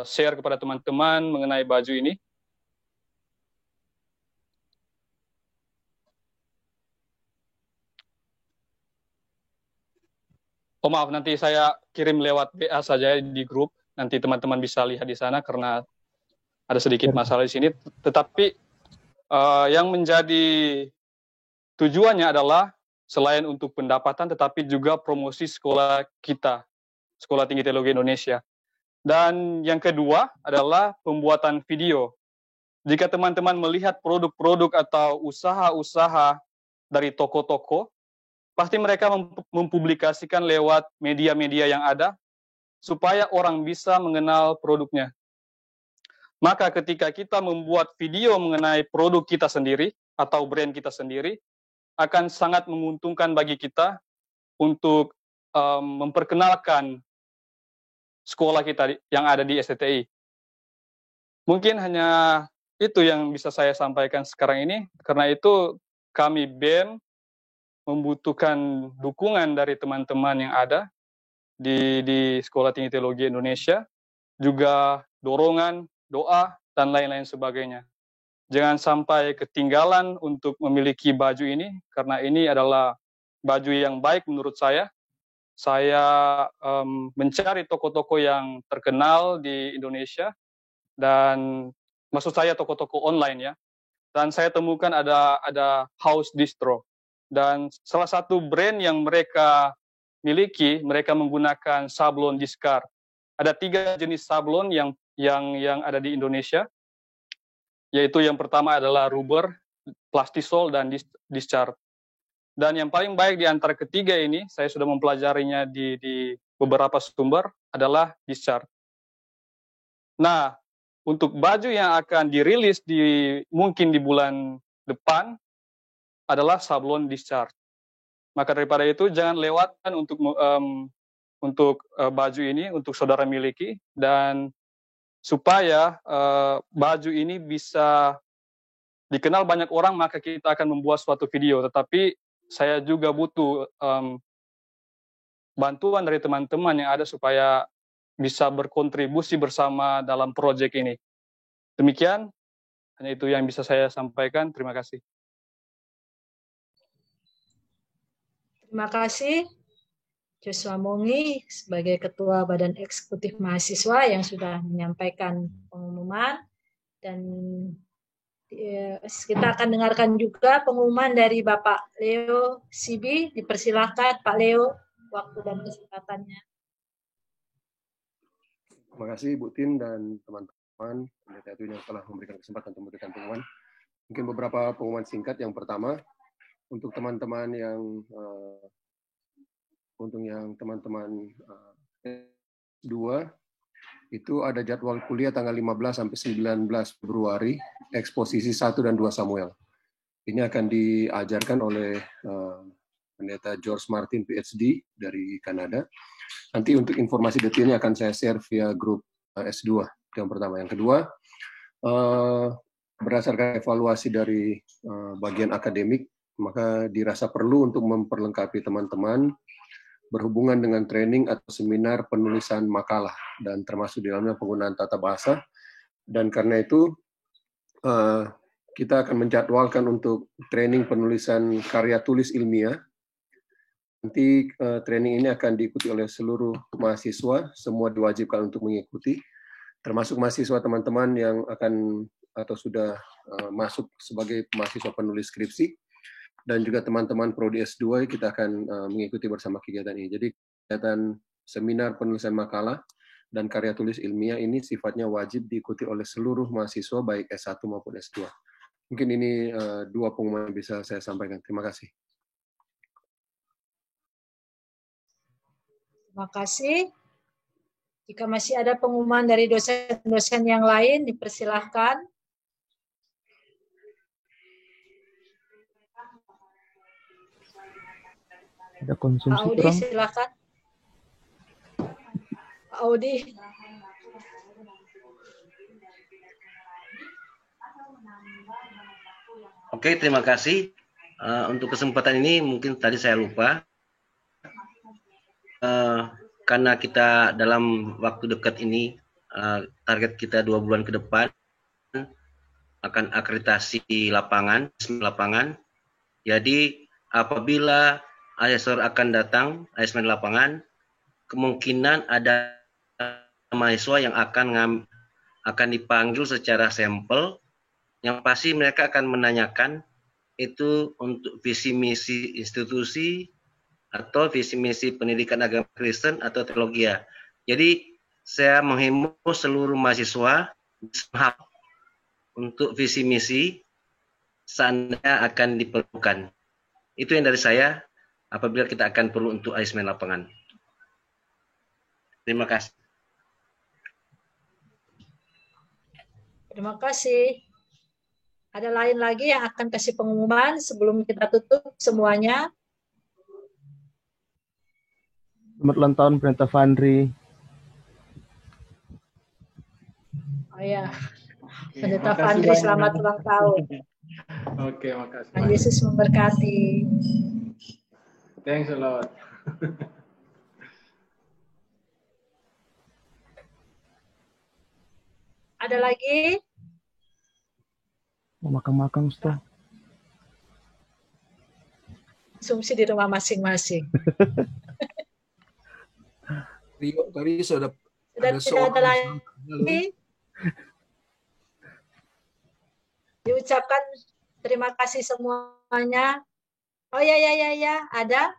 Speaker 9: share kepada teman-teman mengenai baju ini. Oh maaf, nanti saya kirim lewat WA saja di grup. Nanti teman-teman bisa lihat di sana karena ada sedikit masalah di sini. Tetapi yang menjadi tujuannya adalah selain untuk pendapatan, tetapi juga promosi sekolah kita, Sekolah Tinggi Teologi Indonesia. Dan yang kedua adalah pembuatan video. Jika teman-teman melihat produk-produk atau usaha-usaha dari toko-toko, pasti mereka mempublikasikan lewat media-media yang ada, supaya orang bisa mengenal produknya. Maka ketika kita membuat video mengenai produk kita sendiri, atau brand kita sendiri, akan sangat menguntungkan bagi kita untuk memperkenalkan sekolah kita yang ada di STTI. Mungkin hanya itu yang bisa saya sampaikan sekarang ini, karena itu kami BEM membutuhkan dukungan dari teman-teman yang ada di Sekolah Tinggi Teologi Indonesia, juga dorongan, doa, dan lain-lain sebagainya. Jangan sampai ketinggalan untuk memiliki baju ini, karena ini adalah baju yang baik menurut saya. Saya mencari toko-toko yang terkenal di Indonesia, dan maksud saya toko-toko online ya, dan saya temukan ada House Distro. Dan salah satu brand yang mereka miliki, mereka menggunakan sablon Discard. Ada 3 jenis sablon yang ada di Indonesia, yaitu yang pertama adalah Rubber, Plastisol, dan Discharge. Dan yang paling baik di antara ketiga ini, saya sudah mempelajarinya di beberapa sumber, adalah Discharge. Nah, untuk baju yang akan dirilis mungkin di bulan depan, adalah sablon Discharge. Maka daripada itu jangan lewatkan untuk baju ini untuk saudara miliki, dan supaya baju ini bisa dikenal banyak orang, maka kita akan membuat suatu video. Tetapi saya juga butuh bantuan dari teman-teman yang ada supaya bisa berkontribusi bersama dalam proyek ini. Demikian, hanya itu yang bisa saya sampaikan. Terima kasih.
Speaker 1: Terima kasih Joshua Mongi sebagai Ketua Badan Eksekutif Mahasiswa yang sudah menyampaikan pengumuman, dan kita akan dengarkan juga pengumuman dari Bapak Leo Sibi. Dipersilakan Pak Leo, waktu dan kesempatannya.
Speaker 4: Terima kasih Bu Tin dan teman-teman pendeta itu yang telah memberikan kesempatan untuk memberikan pengumuman. Mungkin beberapa pengumuman singkat. Yang pertama, untuk teman-teman yang S2 itu ada jadwal kuliah tanggal 15 sampai 19 Februari, eksposisi 1 dan 2 Samuel. Ini akan diajarkan oleh pendeta George Martin PhD dari Kanada. Nanti untuk informasi detailnya akan saya share via grup S2. Itu yang pertama. Yang kedua, berdasarkan evaluasi dari bagian akademik, maka dirasa perlu untuk memperlengkapi teman-teman berhubungan dengan training atau seminar penulisan makalah, dan termasuk di dalamnya penggunaan tata bahasa. Dan karena itu kita akan menjadwalkan untuk training penulisan karya tulis ilmiah. Nanti training ini akan diikuti oleh seluruh mahasiswa, semua diwajibkan untuk mengikuti, termasuk mahasiswa teman-teman yang akan atau sudah masuk sebagai mahasiswa penulis skripsi, dan juga teman-teman prodi S2 kita akan mengikuti bersama kegiatan ini. Jadi kegiatan seminar penulisan makalah dan karya tulis ilmiah ini sifatnya wajib diikuti oleh seluruh mahasiswa baik S1 maupun S2. Mungkin ini 2 pengumuman yang bisa saya sampaikan. Terima kasih.
Speaker 1: Terima kasih. Jika masih ada pengumuman dari dosen-dosen yang lain, dipersilahkan.
Speaker 10: Ada konsumsi
Speaker 1: Pak Audi,
Speaker 10: kurang.
Speaker 1: silakan. Pak Audi.
Speaker 6: Oke, terima kasih. Untuk kesempatan ini mungkin tadi saya lupa. Karena kita dalam waktu dekat ini, target kita 2 bulan ke depan, akan akreditasi lapangan. Jadi apabila asesor akan datang, asesmen lapangan, kemungkinan ada mahasiswa yang akan dipanggil secara sampel. Yang pasti mereka akan menanyakan itu untuk visi misi institusi atau visi misi pendidikan agama Kristen atau teologi. Jadi saya menghimbau seluruh mahasiswa untuk visi misi seandainya akan diperlukan. Itu yang dari saya apabila kita akan perlu untuk asesmen lapangan. Terima kasih.
Speaker 1: Terima kasih. Ada lain lagi yang akan kasih pengumuman sebelum kita tutup semuanya?
Speaker 10: Selamat ulang tahun Pendeta Fandri.
Speaker 1: Oh ya, Pendeta Fandri selamat ulang tahun.
Speaker 2: Oke, makasih.
Speaker 1: Tuhan Yesus memberkati.
Speaker 2: Thanks a lot.
Speaker 1: Ada lagi?
Speaker 10: Mau makan-makan, Ustaz.
Speaker 1: Konsumsi di rumah masing-masing.
Speaker 5: Rio tadi sudah
Speaker 1: tidak ada lagi. Diucapkan terima kasih semuanya. Oh ya, ada.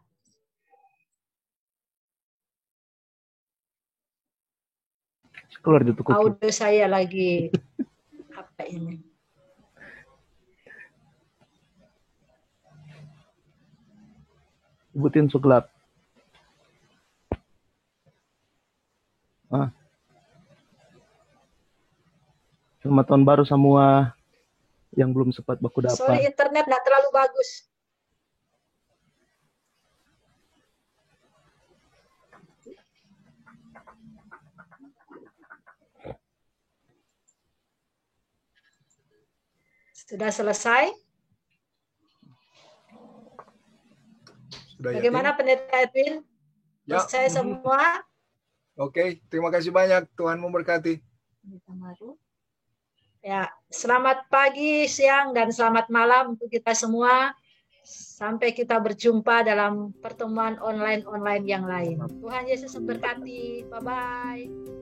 Speaker 10: Keluar di tuku.
Speaker 1: Audio saya lagi. Apa ini?
Speaker 10: Sebutin sugelap. Selamat tahun baru semua yang belum sempat baku dapat.
Speaker 1: Sorry, internet nggak terlalu bagus. Sudah selesai? Bagaimana Pendeta Edwin? Selesai semua?
Speaker 5: Oke, terima kasih banyak. Tuhan memberkati.
Speaker 1: Ya, selamat pagi, siang, dan selamat malam untuk kita semua. Sampai kita berjumpa dalam pertemuan online yang lain. Tuhan Yesus memberkati. Bye-bye.